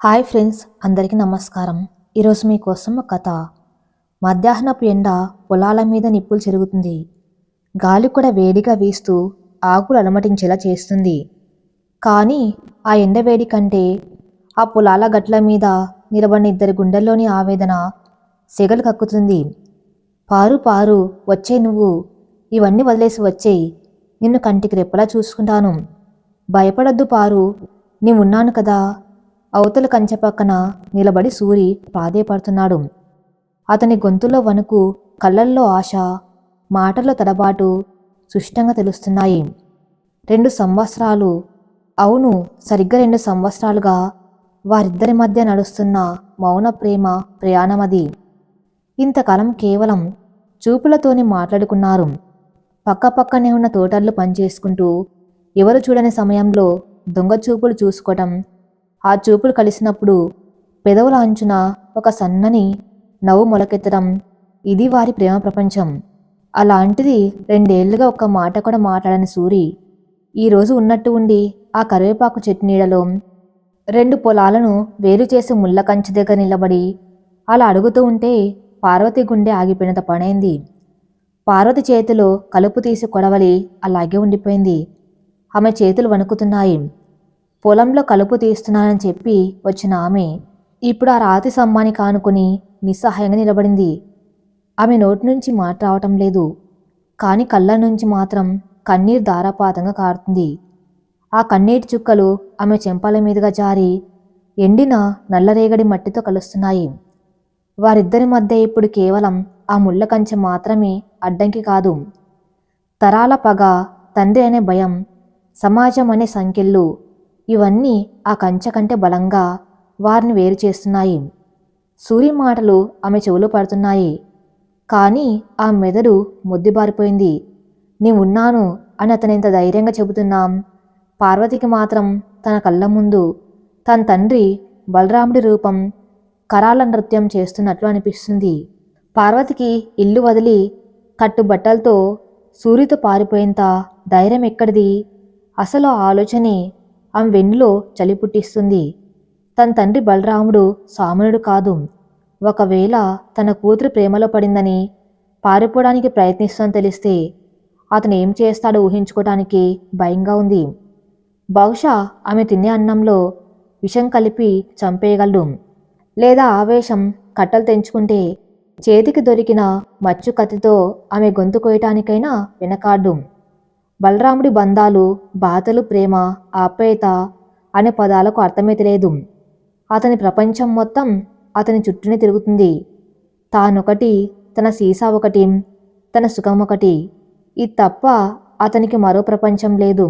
Hi friends, అందరికీ నమస్కారం. ఈరోజు మీకోసం ఒక కథ. మధ్యాహ్నపు ఎండ పొలాల మీద నిప్పులు చెరుగుతుంది. గాలి కూడా వేడిగా వీస్తూ ఆకులు అలమటించేలా చేస్తుంది. కానీ ఆ ఎండ వేడి కంటే ఆ పొలాల గట్ల మీద నిలబడిన ఇద్దరి గుండెల్లోని ఆవేదన సెగలు కక్కుతుంది. పారు పారు, వచ్చే నువ్వు, ఇవన్నీ వదిలేసి వచ్చేయి. నిన్ను కంటికి రెప్పలా చూసుకుంటాను. భయపడొద్దు పారు, నీవున్నాను కదా. అవతల కంచె పక్కన నిలబడి సూరి ప్రాధేయపడుతున్నాడు. అతని గొంతులో వణుకు, కళ్ళల్లో ఆశ, మాటల్లో తడబాటు సుష్టంగా తెలుస్తున్నాయి. 2 సంవత్సరాలు, అవును, సరిగ్గా 2 సంవత్సరాలుగా వారిద్దరి మధ్య నడుస్తున్న మౌన ప్రేమ ప్రయాణమది. ఇంతకాలం కేవలం చూపులతోనే మాట్లాడుకున్నారు. పక్కపక్కనే ఉన్న తోటల్లో పనిచేసుకుంటూ ఎవరు చూడని సమయంలో దొంగ చూపులు చూసుకోవటం, ఆ చూపులు కలిసినప్పుడు పెదవుల అంచున ఒక సన్నని నవ్వు మొలకెత్తడం, ఇది వారి ప్రేమ ప్రపంచం. అలాంటిది 2 ఏళ్లుగా ఒక్క మాట కూడా మాట్లాడని సూరి ఈరోజు ఉన్నట్టు ఉండి ఆ కరివేపాకు చెట్టు నీడలో 2 పొలాలను వేరు చేసి ముళ్ళ కంచె దగ్గర నిలబడి అలా అడుగుతూ ఉంటే పార్వతి గుండె ఆగిపోయినంత పనైంది. పార్వతి చేతిలో కలుపు తీసి కొడవలి అలాగే ఉండిపోయింది. ఆమె చేతులు వణుకుతున్నాయి. పొలంలో కలుపు తీస్తున్నానని చెప్పి వచ్చిన ఆమె ఇప్పుడు ఆ రాతి స్తంభాన్ని కానుకొని నిస్సహాయంగా నిలబడింది. ఆమె నోటి నుంచి మాట రావటం లేదు. కానీ కళ్ళ నుంచి మాత్రం కన్నీరు ధారాపాతంగా కారుతుంది. ఆ కన్నీటి చుక్కలు ఆమె చెంపల మీదుగా జారి ఎండిన నల్లరేగడి మట్టితో కలుస్తున్నాయి. వారిద్దరి మధ్య ఇప్పుడు కేవలం ఆ ముళ్ళ కంచె మాత్రమే అడ్డంకి కాదు. తరాల పగ, తండ్రి అనే భయం, సమాజం అనే సంకెళ్ళు, ఇవన్నీ ఆ కంచె కంటే బలంగా వారిని వేరు చేస్తున్నాయి. సూరి మాటలు ఆమె చెవులు పడుతున్నాయి. కానీ ఆ మెదడు మొద్దుబారిపోయింది. నీవున్నాను అని అతనింత ధైర్యంగా చెబుతున్నాం. పార్వతికి మాత్రం తన కళ్ళ ముందు తన తండ్రి బలరాముడి రూపం కరాల నృత్యం చేస్తున్నట్లు అనిపిస్తుంది. పార్వతికి ఇల్లు వదిలి కట్టుబట్టలతో సూరితో పారిపోయేంత ధైర్యం ఎక్కడిది? అసలు ఆ ఆలోచనే ఆమె వెన్నులో చలి పుట్టిస్తుంది. తన తండ్రి బలరాముడు సామాన్యుడు కాదు. ఒకవేళ తన కూతురు ప్రేమలో పడిందని పారిపోవడానికి ప్రయత్నిస్తుందని తెలిస్తే అతను ఏం చేస్తాడో ఊహించుకోవటానికి భయంగా ఉంది. బహుశా ఆమె తినే అన్నంలో విషం కలిపి చంపేయగలడు. లేదా ఆవేశం కట్టలు తెంచుకుంటే చేతికి దొరికిన మచ్చు కత్తితో ఆమె గొంతు కోయటానికైనా వెనకాడ్డు. బలరాముడి బంధాలు, బాధలు, ప్రేమ, ఆప్యాయత అనే పదాలకు అర్థమే తెలియదు. అతని ప్రపంచం మొత్తం అతని చుట్టూనే తిరుగుతుంది. తానొకటి, తన సీసా ఒకటి, తన సుఖం ఒకటి. ఇది తప్ప అతనికి మరో ప్రపంచం లేదు.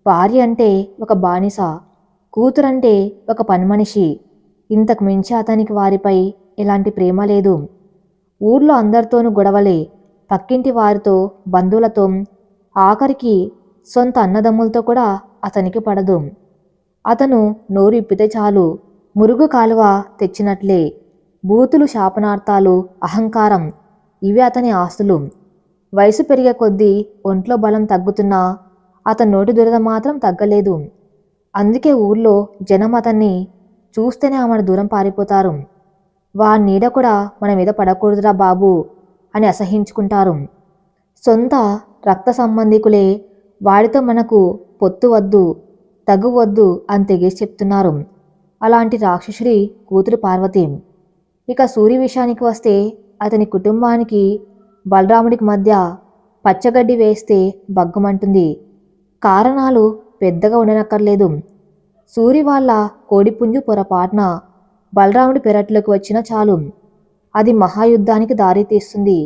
భార్య అంటే ఒక బానిస, కూతురంటే ఒక పనిమనిషి. ఇంతకు మించి అతనికి వారిపై ఎలాంటి ప్రేమ లేదు. ఊర్లో అందరితోనూ గొడవలే, పక్కింటి వారితో, బంధువులతో, ఆఖరికి సొంత అన్నదమ్ములతో కూడా అతనికి పడదు. అతను నోరు ఇప్పితే చాలు మురుగు కాలువ తెచ్చినట్లే. బూతులు, శాపనార్థాలు, అహంకారం, ఇవి అతని ఆస్తులు. వయసు పెరిగే కొద్దీ ఒంట్లో బలం తగ్గుతున్నా అతని నోటి దురద మాత్రం తగ్గలేదు. అందుకే ఊర్లో జనం అతన్ని చూస్తేనే ఆమెను దూరం పారిపోతారు. వారి నీడ కూడా మన మీద పడకూడదురా బాబు అని అసహించుకుంటారు. సొంత రక్త సంబంధికులే వాడితో మనకు పొత్తు వద్దు, తగు వద్దు అని తెగేసి చెప్తున్నారు. అలాంటి రాక్షసుడి కూతురు పార్వతి. ఇక సూరి విషయానికి వస్తే అతని కుటుంబానికి బలరాముడికి మధ్య పచ్చగడ్డి వేస్తే బగ్గుమంటుంది. కారణాలు పెద్దగా ఉండనక్కర్లేదు. సూరి వాళ్ళ కోడిపుంజు పొరపాటున బలరాముడి పెరట్లోకి వచ్చినా చాలు, అది మహాయుద్ధానికి దారితీస్తుంది.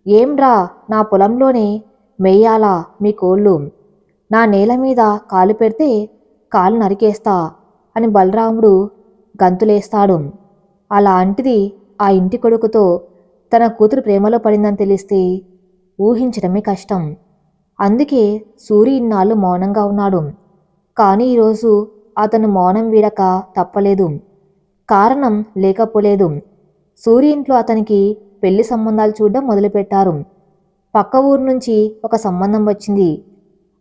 ఏంరా, నా పొలంలోనే మెయ్యాలా మీ కోళ్ళు? నా నేల మీద కాలు పెడితే కాలు నరికేస్తా అని బలరాముడు గంతులేస్తాడు. అలాంటిది ఆ ఇంటి కొడుకుతో తన కూతురు ప్రేమలో పడిందని తెలిస్తే ఊహించడమే కష్టం. అందుకే సూరి ఇన్నాళ్ళు మౌనంగా ఉన్నాడు. కానీ ఈరోజు అతను మౌనం వీడక తప్పలేదు. కారణం లేకపోలేదు. సూరి ఇంట్లో అతనికి పెళ్లి సంబంధాలు చూడడం మొదలుపెట్టారు. పక్క ఊరు నుంచి ఒక సంబంధం వచ్చింది.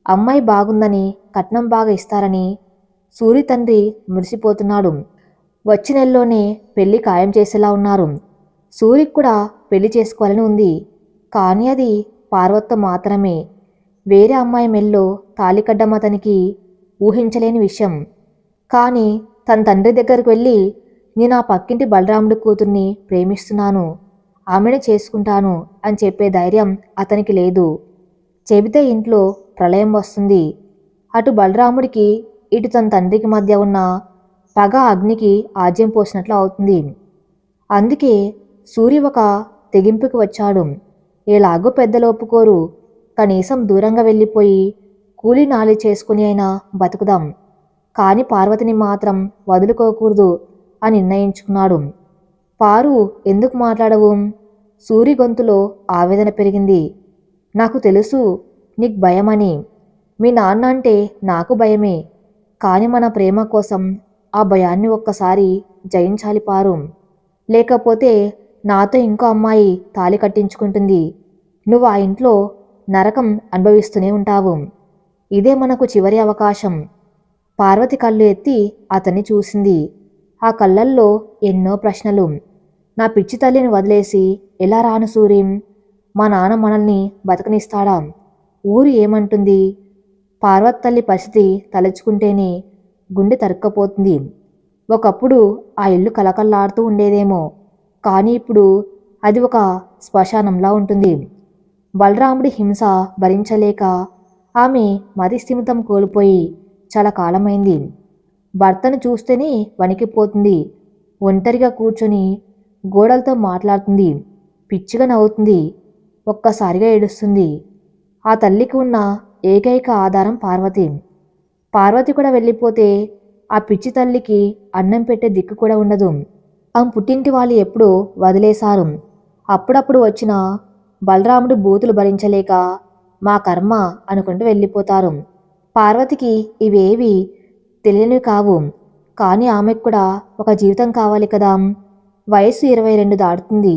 అమ్మాయి బాగుందని, కట్నం బాగా ఇస్తారని సూరి తండ్రి మురిసిపోతున్నాడు. వచ్చే నెలలోనే పెళ్లి ఖాయం చేసేలా ఉన్నారు. సూరికి కూడా పెళ్లి చేసుకోవాలని ఉంది. కానీ అది పార్వతితో మాత్రమే. వేరే అమ్మాయి మెల్లో తాళి కట్టడం అతనికి ఊహించలేని విషయం. కానీ తన తండ్రి దగ్గరకు వెళ్ళి నేను ఆ పక్కింటి బలరాముడి కూతుర్ని ప్రేమిస్తున్నాను, ఆమెను చేసుకుంటాను అని చెప్పే ధైర్యం అతనికి లేదు. చెబితే ఇంట్లో ప్రళయం వస్తుంది. అటు బలరాముడికి ఇటు తన తండ్రికి మధ్య ఉన్న పగ అగ్నికి ఆజ్యం పోసినట్లు అవుతుంది. అందుకే సూరి ఒక తెగింపుకి వచ్చాడు. ఎలాగో పెద్దలు ఒప్పుకోరు, కనీసం దూరంగా వెళ్ళిపోయి కూలీ నాలి చేసుకుని అయినా బతుకుదాం, కానీ పార్వతిని మాత్రం వదులుకోకూడదు అని నిర్ణయించుకున్నాడు. పారు, ఎందుకు మాట్లాడవు? సూరి గొంతులో ఆవేదన పెరిగింది. నాకు తెలుసు నీకు భయమని. మీ నాన్న అంటే నాకు భయమే. కానీ మన ప్రేమ కోసం ఆ భయాన్ని ఒక్కసారి జయించాలి పారు. లేకపోతే నాతో ఇంకో అమ్మాయి తాళి కట్టించుకుంటుంది. నువ్వు ఆ ఇంట్లో నరకం అనుభవిస్తూనే ఉంటావు. ఇదే మనకు చివరి అవకాశం. పార్వతి కళ్ళు ఎత్తి అతన్ని చూసింది. ఆ కళ్ళల్లో ఎన్నో ప్రశ్నలు. నా పిచ్చి తల్లిని వదిలేసి ఎలా రాను సూరి? మా నాన్న మనల్ని బతకనిస్తాడా? ఊరు ఏమంటుంది? పార్వతి తల్లి పరిస్థితి తలుచుకుంటేనే గుండె తరుక్కపోతుంది. ఒకప్పుడు ఆ ఇల్లు కలకల్లాడుతూ ఉండేదేమో, కానీ ఇప్పుడు అది ఒక శ్మశానంలా ఉంటుంది. బలరాముడి హింస భరించలేక ఆమె మతిస్థిమితం కోల్పోయి చాలా కాలమైంది. భర్తను చూస్తేనే వణికిపోతుంది. ఒంటరిగా కూర్చొని గోడలతో మాట్లాడుతుంది. పిచ్చిగా నవ్వుతుంది. ఒక్కసారిగా ఏడుస్తుంది. ఆ తల్లికి ఉన్న ఏకైక ఆధారం పార్వతి. పార్వతి కూడా వెళ్ళిపోతే ఆ పిచ్చి తల్లికి అన్నం పెట్టే దిక్కు కూడా ఉండదు. ఆమె పుట్టింటి వాళ్ళు ఎప్పుడూ వదిలేశారు. అప్పుడప్పుడు వచ్చిన బలరాముడు బూతులు భరించలేక మా కర్మ అనుకుంటూ వెళ్ళిపోతారు. పార్వతికి ఇవేవి తెలియనివి కావు. కానీ ఆమెకు కూడా ఒక జీవితం కావాలి కదా. వయసు 22 దాటుతుంది.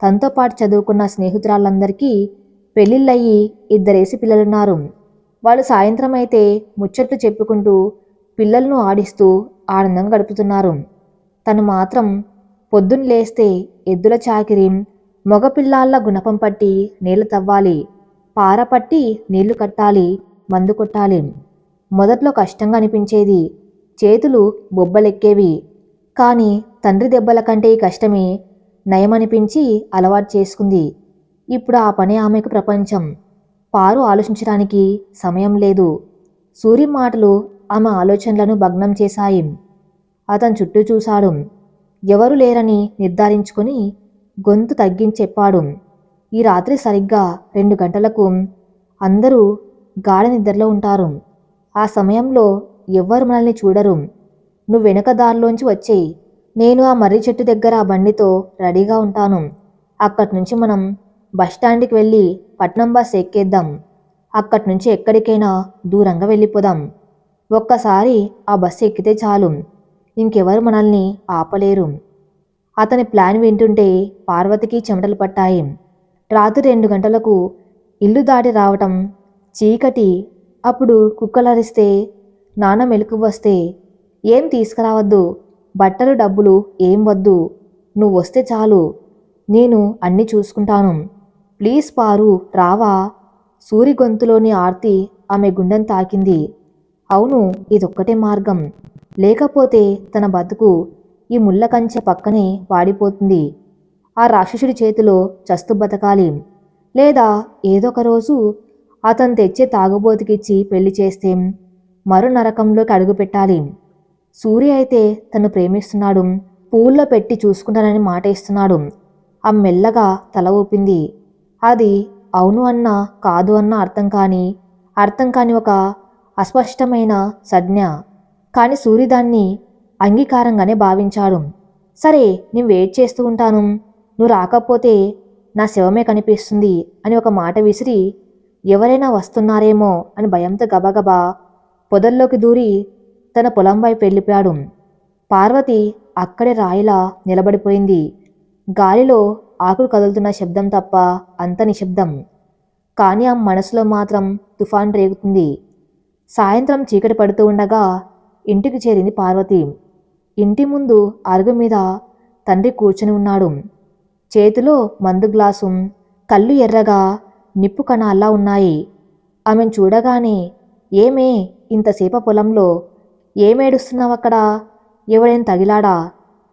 తనతో పాటు చదువుకున్న స్నేహితురాళ్ళందరికీ పెళ్ళిళ్ళయ్యి 2 పిల్లలున్నారు. వాళ్ళు సాయంత్రం అయితే ముచ్చట్లు చెప్పుకుంటూ పిల్లలను ఆడిస్తూ ఆనందంగా గడుపుతున్నారు. తను మాత్రం పొద్దున్న లేస్తే ఎద్దుల చాకిరి, మగపిల్లాళ్ళ గుణపం పట్టి నీళ్లు తవ్వాలి, పార పట్టి నీళ్లు కట్టాలి, మందు కొట్టాలి. మొదట్లో కష్టంగా అనిపించేది. చేతులు బొబ్బలెక్కేవి. కానీ తండ్రి దెబ్బల కంటే ఈ కష్టమే నయమనిపించి అలవాటు చేసుకుంది. ఇప్పుడు ఆ పని ఆమెకు ప్రపంచం. పారు ఆలోచించడానికి సమయం లేదు. సూరి మాటలు ఆమె ఆలోచనలను భగ్నం చేశాయి. అతను చుట్టూ చూశాడు. ఎవరు లేరని నిర్ధారించుకొని గొంతు తగ్గించి చెప్పాడు. ఈ రాత్రి సరిగ్గా 2 గంటలకు అందరూ గాఢ నిద్రలో ఉంటారు. ఆ సమయంలో ఎవ్వరు మనల్ని చూడరు. నువ్వు వెనుక దారిలోంచి వచ్చేయి. నేను ఆ మర్రి చెట్టు దగ్గర ఆ బండితో రెడీగా ఉంటాను. అక్కడి నుంచి మనం బస్టాండ్కి వెళ్ళి పట్నం బస్ ఎక్కేద్దాం. అక్కడి నుంచి ఎక్కడికైనా దూరంగా వెళ్ళిపోదాం. ఒక్కసారి ఆ బస్సు ఎక్కితే చాలు, ఇంకెవరు మనల్ని ఆపలేరు. అతని ప్లాన్ వింటుంటే పార్వతికి చెమటలు పట్టాయి. రాత్రి 2 గంటలకు ఇల్లు దాటి రావటం చీకటి. అప్పుడు కుక్కలరిస్తే, నాన్న మెలకు వస్తే, ఏం తీసుకురావద్దు, బట్టలు డబ్బులు ఏం వద్దు, నువ్వు వస్తే చాలు, నేను అన్నీ చూసుకుంటాను, ప్లీజ్ పారు రావా? సూరి గొంతులోని ఆర్తి ఆమె గుండెను తాకింది. అవును, ఇదొక్కటే మార్గం. లేకపోతే తన బతుకు ఈ ముళ్ళ కంచె పక్కనే వాడిపోతుంది. ఆ రాక్షసుడి చేతిలో చస్తు బతకాలి. లేదా ఏదో ఒక రోజు అతను తెచ్చే తాగుబోతుకిచ్చి పెళ్లి చేస్తే మరో నరకంలోకి అడుగు పెట్టాలి. సూర్య అయితే తను ప్రేమిస్తున్నాడు, పూల్లో పెట్టి చూసుకుంటానని మాట ఇస్తున్నాడు. ఆ మెల్లగా తల ఊపింది. అది అవును అన్నా కాదు అన్న అర్థం కాని ఒక అస్పష్టమైన సంజ్ఞ. కానీ సూర్య దాన్ని అంగీకారంగానే భావించాడు. సరే, నేను వెయిట్ చేస్తూ ఉంటాను. నువ్వు రాకపోతే నా శవమే కనిపిస్తుంది అని ఒక మాట విసిరి ఎవరైనా వస్తున్నారేమో అని భయంతో గబగబా పొదల్లోకి దూరి తన పొలం వైపు వెళ్ళిపోయాడు. పార్వతి అక్కడే రాయిలా నిలబడిపోయింది. గాలిలో ఆకులు కదులుతున్న శబ్దం తప్ప అంత నిశ్శబ్దం. కానీ ఆ మనసులో మాత్రం తుఫాన్ రేగుతుంది. సాయంత్రం చీకటి పడుతూ ఉండగా ఇంటికి చేరింది పార్వతి. ఇంటి ముందు అరుగు మీద తండ్రి కూర్చుని ఉన్నాడు. చేతిలో మందు గ్లాసు, కళ్ళు ఎర్రగా నిప్పు కణాల్లా ఉన్నాయి. ఆమెను చూడగానే, ఏమే ఇంతసేప పొలంలో ఏమేడుస్తున్నావక్కడ? ఎవడేం తగిలాడా?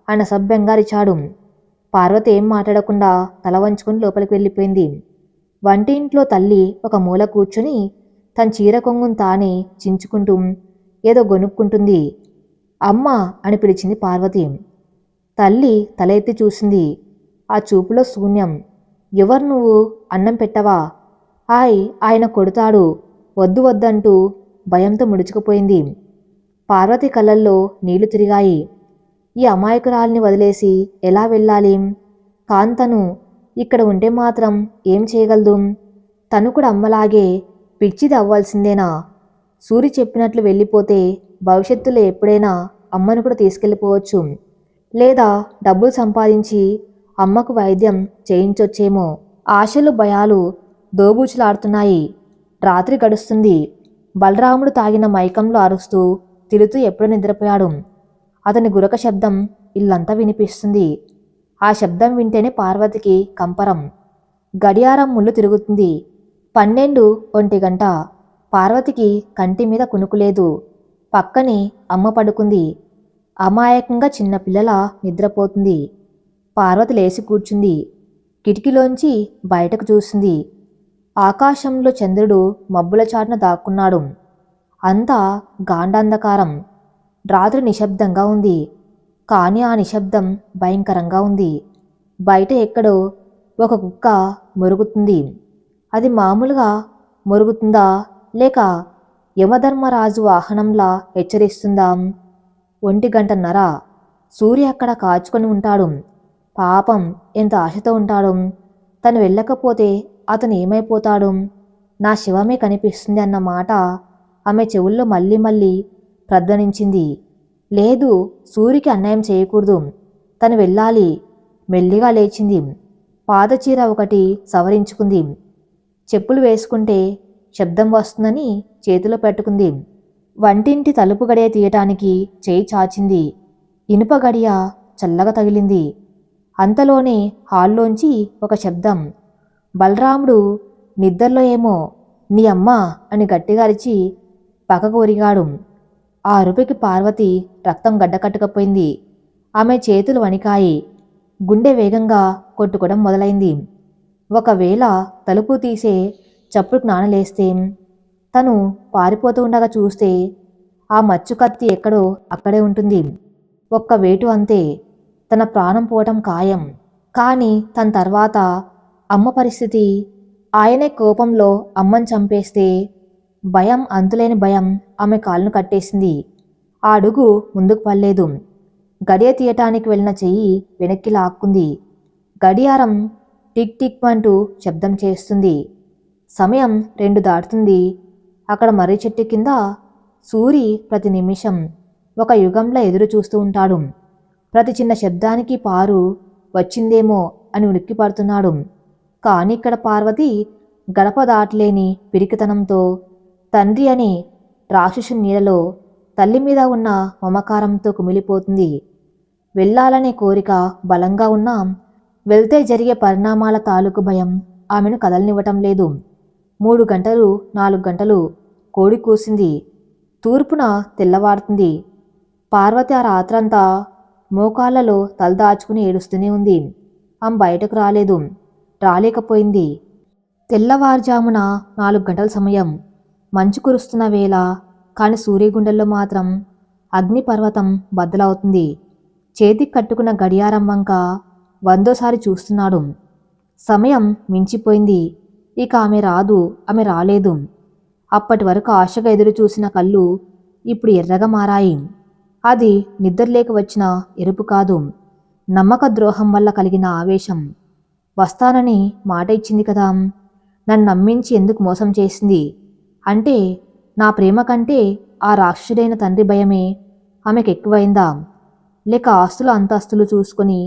ఆయన సభ్యంగా అరిచాడు. పార్వతి ఏం మాట్లాడకుండా తల వంచుకుని లోపలికి వెళ్ళిపోయింది. వంటింట్లో తల్లి ఒక మూల కూర్చుని తన చీర కొంగును తానే చించుకుంటూ ఏదో గొనుక్కుంటుంది. అమ్మ అని పిలిచింది పార్వతి. తల్లి తల ఎత్తి చూసింది. ఆ చూపులో శూన్యం. ఎవరు నువ్వు? అన్నం పెట్టవా? ఆయన కొడతాడు, వద్దు వద్దంటూ భయంతో ముడుచుకుపోయింది. పార్వతి కళ్ళల్లో నీళ్లు తిరిగాయి. ఈ అమాయకురాల్ని వదిలేసి ఎలా వెళ్ళాలి? కాంతను ఇక్కడ ఉంటే మాత్రం ఏం చేయగలదు? తను కూడా అమ్మలాగే పిచ్చిది అవ్వాల్సిందేనా? సూరి చెప్పినట్లు వెళ్ళిపోతే భవిష్యత్తులో ఎప్పుడైనా అమ్మను కూడా తీసుకెళ్ళిపోవచ్చు. లేదా డబ్బులు సంపాదించి అమ్మకు వైద్యం చేయించొచ్చేమో. ఆశలు భయాలు దోబూచులాడుతున్నాయి. రాత్రి గడుస్తుంది. బలరాముడు తాగిన మైకంలో అరుస్తూ తిరుగుతూ ఎప్పుడో నిద్రపోయాడు. అతని గురక శబ్దం ఇల్లంతా వినిపిస్తుంది. ఆ శబ్దం వింటేనే పార్వతికి కంపరం. గడియారం ముళ్ళు తిరుగుతుంది. 12, 1 గంట. పార్వతికి కంటి మీద కునుకులేదు. పక్కనే అమ్మ పడుకుంది. అమాయకంగా చిన్నపిల్లల నిద్రపోతుంది. పార్వతి లేచి కూర్చుంది. కిటికీలోంచి బయటకు చూసింది. ఆకాశంలో చంద్రుడు మబ్బుల చాటున దాక్కున్నాడు. అంతా గాండాంధకారం. రాత్రి నిశ్శబ్దంగా ఉంది. కానీ ఆ నిశ్శబ్దం భయంకరంగా ఉంది. బయట ఎక్కడో ఒక కుక్క మొరుగుతుంది. అది మామూలుగా మొరుగుతుందా, లేక యమధర్మరాజు వాహనంలా హెచ్చరిస్తుందా? 1:30. సూర్య అక్కడ కాచుకొని ఉంటాడు. పాపం ఎంత ఆశతో ఉంటాడు. తను వెళ్ళకపోతే అతను ఏమైపోతాడు? నా శవమే కనిపిస్తుంది అన్న మాట ఆమె చెవుల్లో మళ్ళీ మళ్ళీ ప్రధ్వనించింది. లేదు, సూరికి అన్యాయం చేయకూడదు. తను వెళ్ళాలి. మెల్లిగా లేచింది. పాదచీర ఒకటి సవరించుకుంది. చెప్పులు వేసుకుంటే శబ్దం వస్తుందని చేతిలో పెట్టుకుంది. వంటింటి తలుపు గడియ తీయటానికి చేయి చాచింది. ఇనుప గడియ చల్లగా తగిలింది. అంతలోనే హాల్లోంచి ఒక శబ్దం. బలరాముడు నిద్రలో ఏమో నీ అమ్మ అని గట్టిగా అరిచి పక్కకు ఒరిగాడు. ఆ అరుపుకి పార్వతి రక్తం గడ్డకట్టుకపోయింది. ఆమె చేతులు వణికాయి. గుండె వేగంగా కొట్టుకోవడం మొదలైంది. ఒకవేళ తలుపు తీసే చప్పుడు నానలేస్తే, తను పారిపోతూ ఉండగా చూస్తే ఆ మచ్చు కత్తి ఎక్కడో అక్కడే ఉంటుంది. ఒక్క వేటు అంతే. తన ప్రాణం పోవటం ఖాయం. కానీ తన తర్వాత అమ్మ పరిస్థితి? ఆయనే కోపంలో అమ్మని చంపేస్తే? భయం, అంతులేని భయం ఆమె కాళ్ళను కట్టేసింది. ఆ అడుగు ముందుకు పడలేదు. గడియ తీయటానికి వెళ్ళిన చెయ్యి వెనక్కి లాక్కుంది. గడియారం టిక్ టిక్ అంటూ శబ్దం చేస్తుంది. సమయం 2 దాటుతుంది. అక్కడ మర్రి చెట్టు కింద సూరి ప్రతి నిమిషం ఒక యుగంలో ఎదురు చూస్తూ ఉంటాడు. ప్రతి చిన్న శబ్దానికి పారు వచ్చిందేమో అని ఉలిక్కి పడుతున్నాడు. కానీ ఇక్కడ పార్వతి గడప దాటలేని పిరికితనంతో తండ్రి అనే రాక్షసు నీడలో తల్లి మీద ఉన్న మమకారంతో కుమిలిపోతుంది. వెళ్ళాలనే కోరిక బలంగా ఉన్నా వెళ్తే జరిగే పరిణామాల తాలూకు భయం ఆమెను కదలనివ్వటం లేదు. 3 గంటలు, 4 గంటలు కోడి కూసింది. తూర్పున తెల్లవారుతుంది. పార్వతి ఆ రాత్రంతా మోకాళ్లలో తలదాచుకుని ఏడుస్తూనే ఉంది. ఆమె బయటకు రాలేకపోయింది. తెల్లవారుజామున 4 గంటల సమయం. మంచు కురుస్తున్న వేళ. కాని సూర్యగుండెల్లో మాత్రం అగ్నిపర్వతం బద్దలవుతుంది. చేతికి కట్టుకున్న గడియారం వంక 100సారి చూస్తున్నాడు. సమయం మించిపోయింది. ఇక ఆమె రాలేదు. అప్పటి వరకు ఆశగా ఎదురు చూసిన కళ్ళు ఇప్పుడు ఎర్రగా మారాయి. అది నిద్రలేక వచ్చిన ఎరుపు కాదు, నమ్మక ద్రోహం వల్ల కలిగిన ఆవేశం. వస్తానని మాట ఇచ్చింది కదా, నన్ను నమ్మించి ఎందుకు మోసం చేసింది? అంటే నా ప్రేమ కంటే ఆ రాక్షసుడైన తండ్రి భయమే ఆమెకు ఎక్కువైందా? లేక ఆస్తులు అంతస్తులు చూసుకొని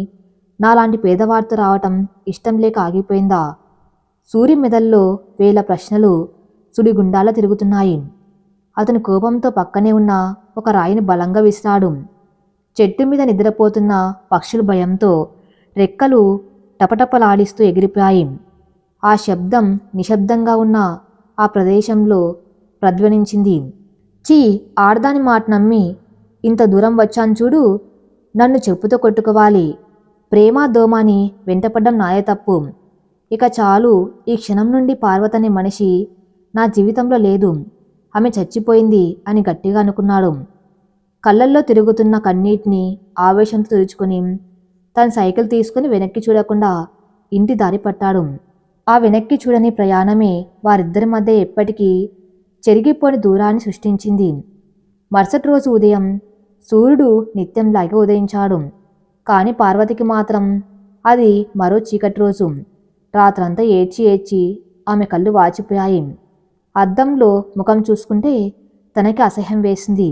నాలాంటి పేదవాడితో రావటం ఇష్టం లేక ఆగిపోయిందా? సూర్య మెదల్లో 1000 ప్రశ్నలు సుడిగుండాలా తిరుగుతున్నాయి. అతను కోపంతో పక్కనే ఉన్న ఒక రాయిని బలంగా విసిరాడు. చెట్టు మీద నిద్రపోతున్న పక్షులు భయంతో రెక్కలు టపటపలాడిస్తూ ఎగిరిపోయాయి. ఆ శబ్దం నిశ్శబ్దంగా ఉన్న ఆ ప్రదేశంలో ప్రధ్వనించింది. చీ, ఆడదాని మాట నమ్మి ఇంత దూరం వచ్చాను చూడు, నన్ను చెప్పుతో కొట్టుకోవాలి. ప్రేమ దోమాని వెంటపడ్డం నాదే తప్పు. ఇక చాలు, ఈ క్షణం నుండి పార్వతనే మనిషి నా జీవితంలో లేదు. ఆమె చచ్చిపోయింది అని గట్టిగా అనుకున్నాడు. కళ్ళల్లో తిరుగుతున్న కన్నీటిని ఆవేశంతో తుడుచుకుని తన సైకిల్ తీసుకుని వెనక్కి చూడకుండా ఇంటి దారి పట్టాడు. ఆ వెనక్కి చూడని ప్రయాణమే వారిద్దరి మధ్య ఎప్పటికీ చెరిగిపోని దూరాన్ని సృష్టించింది. మరుసటి రోజు ఉదయం సూర్యుడు నిత్యంలాగే ఉదయించాడు. కానీ పార్వతికి మాత్రం అది మరో చీకటి రోజు. రాత్రంతా ఏడ్చి ఏడ్చి ఆమె కళ్ళు వాచిపోయాయి. అద్దంలో ముఖం చూసుకుంటే తనకి అసహ్యం వేసింది.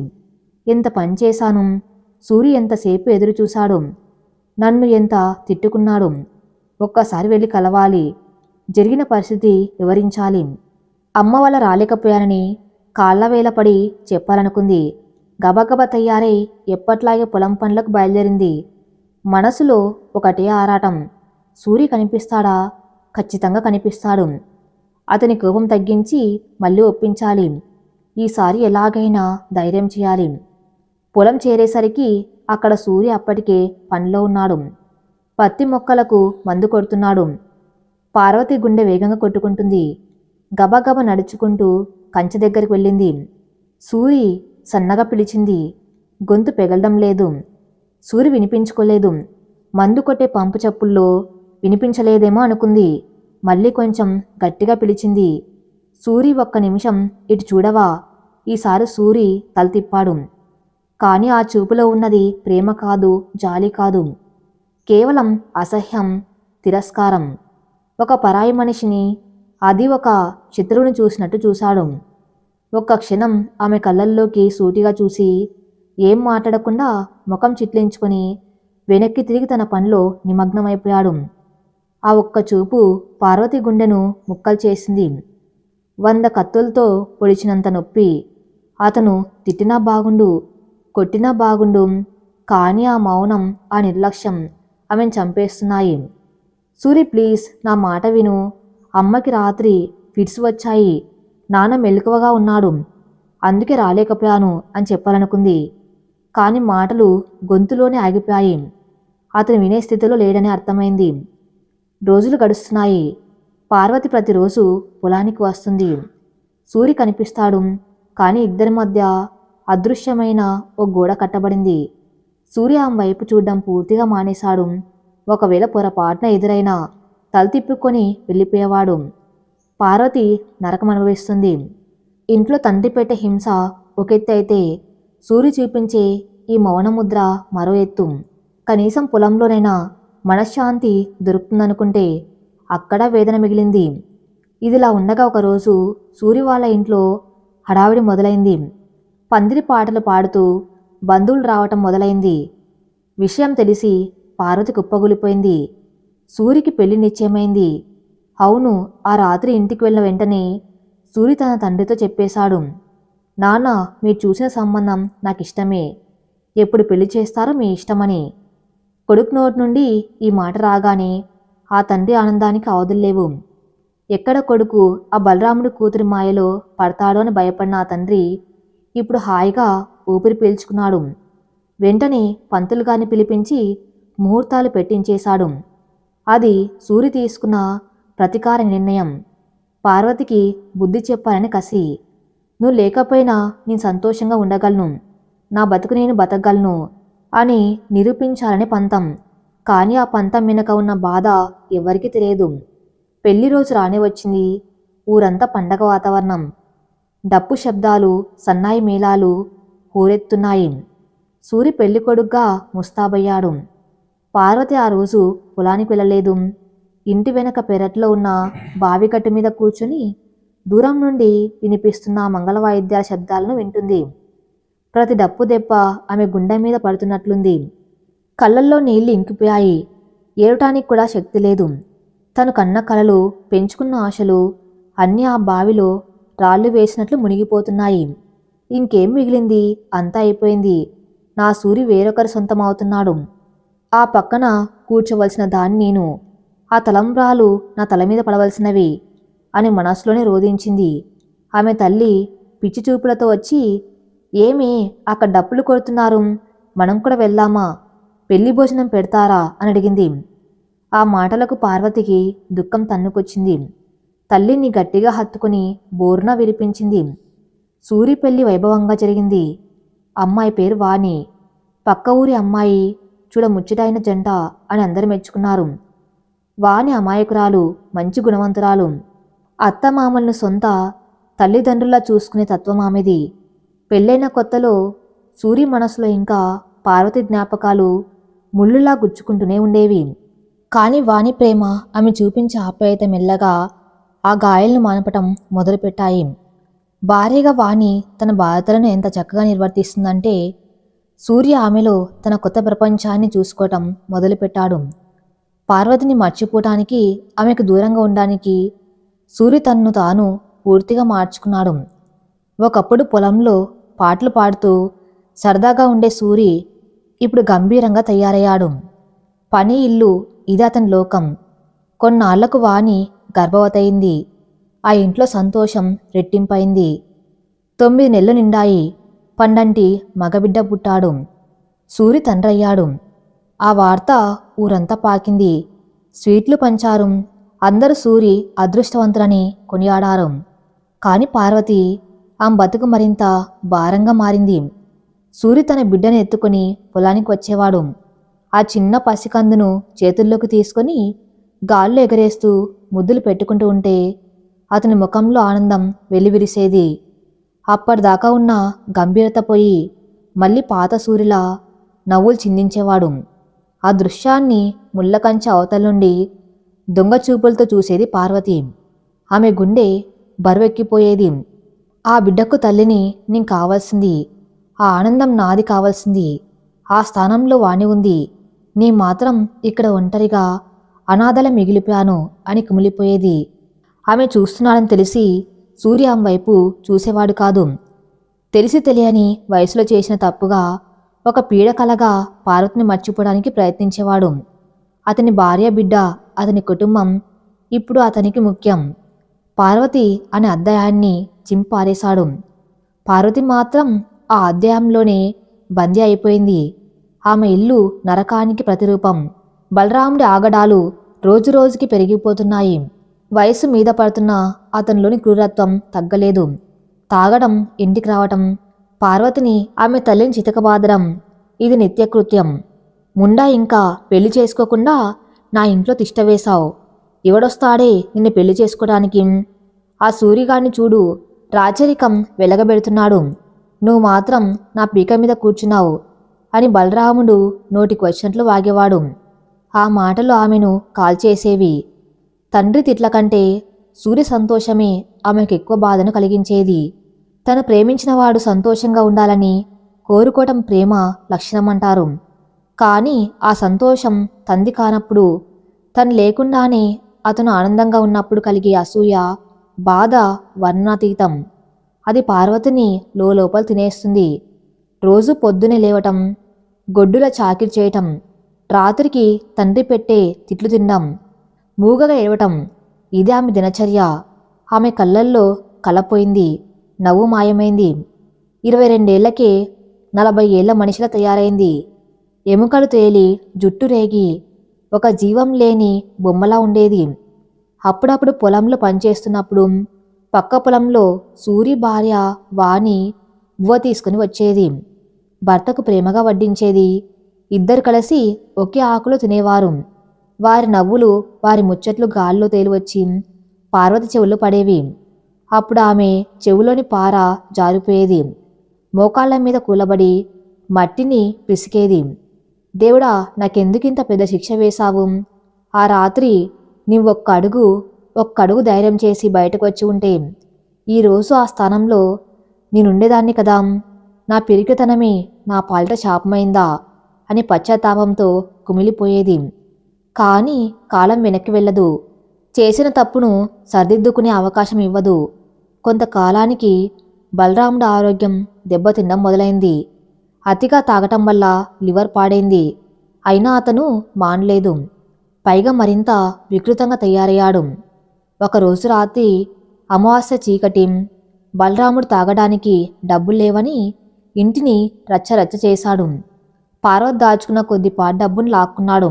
ఎంత పని చేశాను, సూర్యు ఎంతసేపు ఎదురు చూశాడు, నన్ను ఎంత తిట్టుకున్నాడు. ఒక్కసారి వెళ్ళి కలవాలి, జరిగిన పరిస్థితి వివరించాలి. అమ్మ వల్ల రాలేకపోయానని కాళ్ళవేలపడి చెప్పాలనుకుంది. గబగబ తయారై ఎప్పట్లాగే పొలం పనులకు బయలుదేరింది. మనసులో ఒకటే ఆరాటం, సూర్య కనిపిస్తాడా? ఖచ్చితంగా కనిపిస్తాడు. అతని కోపం తగ్గించి మళ్ళీ ఒప్పించాలి. ఈసారి ఎలాగైనా ధైర్యం చేయాలి. పొలం చేరేసరికి అక్కడ సూర్య అప్పటికే పనిలో ఉన్నాడు. పత్తి మొక్కలకు మందు కొడుతున్నాడు. పార్వతి గుండె వేగంగా కొట్టుకుంటుంది. గబగబ నడుచుకుంటూ కంచె దగ్గరికి వెళ్ళింది. సూరి సన్నగా పిలిచింది. గొంతు పెగలడం లేదు. సూరి వినిపించుకోలేదు. మందు కొట్టే పంపు చప్పుల్లో వినిపించలేదేమో అనుకుంది. మళ్ళీ కొంచెం గట్టిగా పిలిచింది. సూరి, ఒక్క నిమిషం ఇటు చూడవా? ఈసారి సూరి తల తిప్పాడు. కానీ ఆ చూపులో ఉన్నది ప్రేమ కాదు, జాలి కాదు, కేవలం అసహ్యం, తిరస్కారం. ఒక పరాయి మనిషిని, అది ఒక శత్రువుని చూసినట్టు చూశాడు. ఒక్క క్షణం ఆమె కళ్ళల్లోకి సూటిగా చూసి ఏం మాట్లాడకుండా ముఖం చిట్లించుకొని వెనక్కి తిరిగి తన పనిలో నిమగ్నమైపోయాడు. ఆ ఒక్క చూపు పార్వతి గుండెను ముక్కలు చేసింది. 100 కత్తులతో పొడిచినంత నొప్పి. అతను తిట్టినా బాగుండు, కొట్టినా బాగుండు, కానీ ఆ మౌనం, ఆ నిర్లక్ష్యం ఆమెను చంపేస్తున్నాయి. సూరి, ప్లీజ్ నా మాట విను. అమ్మకి రాత్రి ఫిట్స్ వచ్చాయి. నాన్న మెలకువగా ఉన్నాడు, అందుకే రాలేకపోయాను అని చెప్పాలనుకుంది. కానీ మాటలు గొంతులోనే ఆగిపోయాయి. అతను వినే స్థితిలో లేడని అర్థమైంది. రోజులు గడుస్తున్నాయి. పార్వతి ప్రతిరోజు పొలానికి వస్తుంది. సూరి కనిపిస్తాడు. కానీ ఇద్దరి మధ్య అదృశ్యమైన ఓ గోడ కట్టబడింది. సూర్య ఆమె వైపు చూడ్డం పూర్తిగా మానేశాడు. ఒకవేళ పొరపాటున ఎదురైనా తల తిప్పుకొని వెళ్ళిపోయేవాడు. పార్వతి నరకం అనుభవిస్తుంది. ఇంట్లో తండ్రి పెట్టే హింస ఒక ఎత్తు అయితే, సూర్య చూపించే ఈ మౌనముద్ర మరో ఎత్తు. కనీసం పొలంలోనైనా మనశ్శాంతి దొరుకుతుందనుకుంటే అక్కడ వేదన మిగిలింది. ఇదిలా ఉండగా ఒకరోజు సూర్య వాళ్ళ ఇంట్లో హడావిడి మొదలైంది. పందిరి పాటలు పాడుతూ బంధువులు రావటం మొదలైంది. విషయం తెలిసి పార్వతి కుప్పగూలిపోయింది. సూరికి పెళ్లి నిశ్చయమైంది. అవును, ఆ రాత్రి ఇంటికి వెళ్ళిన వెంటనే సూరి తన తండ్రితో చెప్పేశాడు, నాన్న, మీరు చూసిన సంబంధం నాకిష్టమే. ఎప్పుడు పెళ్లి చేస్తారో మీ ఇష్టమని. కొడుకు నోటి నుండి ఈ మాట రాగానే ఆ తండ్రి ఆనందానికి అవధుల్లేవు. ఎక్కడ కొడుకు ఆ బలరాముడి కూతురి మాయలో పడతాడో అని భయపడిన ఆ తండ్రి ఇప్పుడు హాయిగా ఊపిరి పీల్చుకున్నాడు. వెంటనే పంతులు గారిని పిలిపించి ముహూర్తాలు పెట్టించేశాడు. అది సూరి తీసుకున్న ప్రతీకార నిర్ణయం. పార్వతికి బుద్ధి చెప్పాలని కసి. నువ్వు లేకపోయినా నేను సంతోషంగా ఉండగలను, నా బతుకు నేను బతకగలను అని నిరూపించాలని పంతం. కానీ ఆ పంతం వెనుక ఉన్న బాధ ఎవరికీ తెలియదు. పెళ్లి రోజు రానే వచ్చింది. ఊరంతా పండగ వాతావరణం. డప్పు శబ్దాలు, సన్నాయి మేళాలు హోరెత్తున్నాయి. సూరి పెళ్లి కొడుగ్గా ముస్తాబయ్యాడు. పార్వతి ఆ రోజు పొలానికి వెళ్ళలేదు. ఇంటి వెనక పెరట్లో ఉన్న బావికట్టు మీద కూర్చుని దూరం నుండి వినిపిస్తున్న మంగళ వాయిద్యాల శబ్దాలను వింటుంది. ప్రతి డప్పు దెబ్బ ఆమె గుండె మీద పడుతున్నట్లుంది. కళ్ళల్లో నీళ్లు ఇంకిపోయాయి. ఏడటానికి కూడా శక్తి లేదు. తను కన్న కలలు, పెంచుకున్న ఆశలు అన్నీ ఆ బావిలో రాళ్లు వేసినట్లు మునిగిపోతున్నాయి. ఇంకేం మిగిలింది? అంతా అయిపోయింది. నా సూరి వేరొకరి సొంతమవుతున్నాడు. ఆ పక్కన కూర్చోవలసిన దాన్ని నేను. ఆ తలంబ్రాలు నా తల మీద పడవలసినవి అని మనసులోనే రోధించింది. ఆమె తల్లి పిచ్చి చూపులతో వచ్చి, ఏమి అక్కడ డప్పులు కొడుతున్నారు, మనం కూడా వెళ్దామా, పెళ్లి భోజనం పెడతారా అని అడిగింది. ఆ మాటలకు పార్వతికి దుఃఖం తన్నుకొచ్చింది. తల్లిని గట్టిగా హత్తుకుని బోరున విలిపించింది. సూరి పెళ్లి వైభవంగా జరిగింది. అమ్మాయి పేరు వాణి. పక్క ఊరి అమ్మాయి, చూడ ముచ్చటైన జంట అని అందరూ మెచ్చుకున్నారు. వాణి అమాయకురాలు, మంచి గుణవంతురాలు. అత్తమామలను సొంత తల్లిదండ్రులా చూసుకునే తత్వం ఆమెది. పెళ్ళైన కొత్తలో సూరి మనసులో ఇంకా పార్వతి జ్ఞాపకాలు ముళ్ళులా గుచ్చుకుంటూనే ఉండేవి. కానీ వాణి ప్రేమ, ఆమె చూపించే ఆప్యాయత మెల్లగా ఆ గాయాలను మానపటం మొదలుపెట్టాయి. భార్యగా వాణి తన బాధ్యతలను ఎంత చక్కగా నిర్వర్తిస్తుందంటే, సూర్య ఆమెలో తన కొత్త ప్రపంచాన్ని చూసుకోవటం మొదలుపెట్టాడు. పార్వతిని మర్చిపోవటానికి, ఆమెకు దూరంగా ఉండడానికి సూర్య తన్ను తాను పూర్తిగా మార్చుకున్నాడు. ఒకప్పుడు పొలంలో పాటలు పాడుతూ సరదాగా ఉండే సూరి ఇప్పుడు గంభీరంగా తయారయ్యాడు. పని, ఇల్లు ఇది అతని లోకం. కొన్నాళ్లకు వాణి గర్భవతయింది. ఆ ఇంట్లో సంతోషం రెట్టింపైంది. 9 నెలలు నిండాయి. పండంటి మగబిడ్డ పుట్టాడు. సూరి తండ్రయ్యాడు. ఆ వార్త ఊరంతా పాకింది. స్వీట్లు పంచారు. అందరూ సూరి అదృష్టవంతులని కొనియాడారు. కాని పార్వతి, ఆమె బతుకు మరింత భారంగా మారింది. సూరి తన బిడ్డను ఎత్తుకుని పొలానికి వచ్చేవాడు. ఆ చిన్న పసికందును చేతుల్లోకి తీసుకొని గాల్లో ఎగరేస్తూ ముద్దులు పెట్టుకుంటూ ఉంటే అతని ముఖంలో ఆనందం వెల్లివిరిసేది. అప్పటిదాకా ఉన్న గంభీరత పోయి మళ్ళీ పాత సూరిలా నవ్వులు చిందించేవాడు. ఆ దృశ్యాన్ని ముళ్ళకంచె అవతల నుండి దొంగ చూపులతో చూసేది పార్వతి. ఆమె గుండె బరువెక్కిపోయేది. ఆ బిడ్డకు తల్లిని నేను కావాల్సింది. ఆ ఆనందం నాది కావాల్సింది. ఆ స్థానంలో వాణి ఉంది. నీ మాత్రం ఇక్కడ ఒంటరిగా అనాథల మిగిలిపోయాను అని కుమిలిపోయేది. ఆమె చూస్తున్నాడని తెలిసి సూర్య ఆమె వైపు చూసేవాడు కాదు. తెలిసి తెలియని వయసులో చేసిన తప్పుగా ఒక పీడకలగా పార్వతిని మర్చిపోవడానికి ప్రయత్నించేవాడు. అతని భార్య, బిడ్డ, అతని కుటుంబం ఇప్పుడు అతనికి ముఖ్యం. పార్వతి అనే అధ్యాయాన్ని చింపారేశాడు. పార్వతి మాత్రం ఆ అధ్యాయంలోనే బందీ అయిపోయింది. ఆమె ఇల్లు నరకానికి ప్రతిరూపం. బలరాముడి ఆగడాలు రోజురోజుకి పెరిగిపోతున్నాయి. వయసు మీద పడుతున్న అతనిలోని క్రూరత్వం తగ్గలేదు. తాగడం, ఇంటికి రావటం, పార్వతిని ఆమె తల్లిని చితకబాదడం ఇది నిత్యకృత్యం. ముండా ఇంకా పెళ్లి చేసుకోకుండా నా ఇంట్లో తిష్టవేశావు. ఎవడొస్తాడే నిన్ను పెళ్లి చేసుకోవడానికి? ఆ సూరిగాడిని చూడు, రాచరికం వెలగబెడుతున్నాడు. నువ్వు మాత్రం నా పీక మీద కూర్చున్నావు అని బలరాముడు నోటికి వచ్చినట్లు వాగేవాడు. ఆ మాటలు ఆమెను కాల్చేసేవి. తండ్రి తిట్ల కంటే సూర్య సంతోషమే ఆమెకు ఎక్కువ బాధను కలిగించేది. తను ప్రేమించినవాడు సంతోషంగా ఉండాలని కోరుకోవటం ప్రేమ లక్షణమంటారు. కానీ ఆ సంతోషం తంది కానప్పుడు, తను లేకుండానే అతను ఆనందంగా ఉన్నప్పుడు కలిగే అసూయ, బాధ వర్ణనాతీతం. అది పార్వతిని లోపల తినేస్తుంది. రోజు పొద్దునే లేవటం, గొడ్డుల చాకిరి చేయటం, రాత్రికి తండ్రి పెట్టే తిట్లు తినడం, మూగగా ఏడవటం, ఇదే ఆమె దినచర్య. ఆమె కళ్ళల్లో కలపోయింది, నవ్వు మాయమైంది. 22 ఏళ్లకే 40 ఏళ్ల మనిషిలా తయారైంది. ఎముకలు తేలి, జుట్టు రేగి, ఒక జీవం లేని బొమ్మలా ఉండేది. అప్పుడప్పుడు పొలంలో పనిచేస్తున్నప్పుడు పక్క పొలంలో సూరి భార్య వాణి బువ్వ తీసుకుని వచ్చేది. భర్తకు ప్రేమగా వడ్డించేది. ఇద్దరు కలిసి ఒకే ఆకులో తినేవారు. వారి నవ్వులు, వారి ముచ్చట్లు గాల్లో తేలివచ్చి పార్వతి చెవుల్లో పడేవి. అప్పుడు ఆమె చెవులోని పార జారిపోయేది. మోకాళ్ళ మీద కూలబడి మట్టిని పిసికేది. దేవుడా, నాకెందుకింత పెద్ద శిక్ష వేశావు? ఆ రాత్రి నీవు ఒక్కడుగు ధైర్యం చేసి బయటకు వచ్చి ఉంటే ఈరోజు ఆ స్థానంలో నేనుండేదాన్ని కదా. నా పిరికితనమే నా పాలిట శాపమైందా అని పశ్చాత్తాపంతో కుమిలిపోయేది. కానీ కాలం వెనక్కి వెళ్ళదు. చేసిన తప్పును సరిదిద్దుకునే అవకాశం ఇవ్వదు. కొంతకాలానికి బలరాముడి ఆరోగ్యం దెబ్బతినడం మొదలైంది. అతిగా తాగటం వల్ల లివర్ పాడైంది. అయినా అతను మానలేదు. పైగా మరింత వికృతంగా తయారయ్యాడు. ఒకరోజు రాత్రి అమావాస్య చీకటి. బలరాముడు తాగడానికి డబ్బులు లేవని ఇంటిని రచ్చరచ్చ చేశాడు. పార్వతి దాచుకున్న కొద్దిపాటి డబ్బును లాక్కున్నాడు.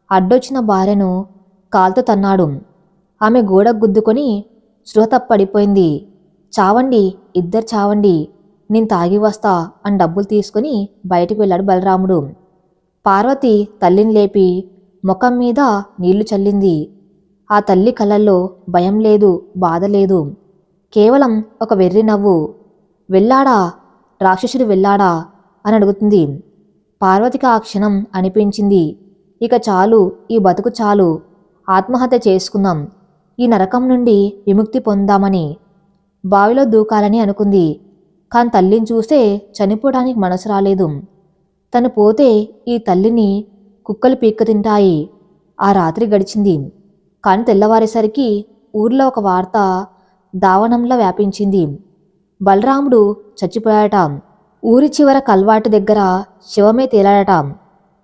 అడ్డొచ్చిన భార్యను కాల్తో తన్నాడు. ఆమె గోడ గుద్దుకొని స్పృహ తప్పడిపోయింది. చావండి, ఇద్దరు చావండి, నేను తాగి వస్తా అని డబ్బులు తీసుకుని బయటకు వెళ్ళాడు బలరాముడు. పార్వతి తల్లిని లేపి ముఖం మీద నీళ్లు చల్లింది. ఆ తల్లి కళ్ళల్లో భయం లేదు, బాధ లేదు, కేవలం ఒక వెర్రి నవ్వు. వెళ్ళాడా, రాక్షసుడు వెళ్ళాడా అని అడుగుతుంది. పార్వతికి ఆ క్షణం అనిపించింది, ఇక చాలు, ఈ బతుకు చాలు, ఆత్మహత్య చేసుకుందాం, ఈ నరకం నుండి విముక్తి పొందామని. బావిలో దూకాలని అనుకుంది. కాని తల్లిని చూస్తే చనిపోవడానికి మనసు రాలేదు. తను పోతే ఈ తల్లిని కుక్కలు పీక్క తింటాయి. ఆ రాత్రి గడిచింది. కాని తెల్లవారేసరికి ఊర్లో ఒక వార్త దావనంలా వ్యాపించింది. బలరాముడు చచ్చిపోయాట. ఊరి చివర కల్వాటి దగ్గర శవమే తేలాడట.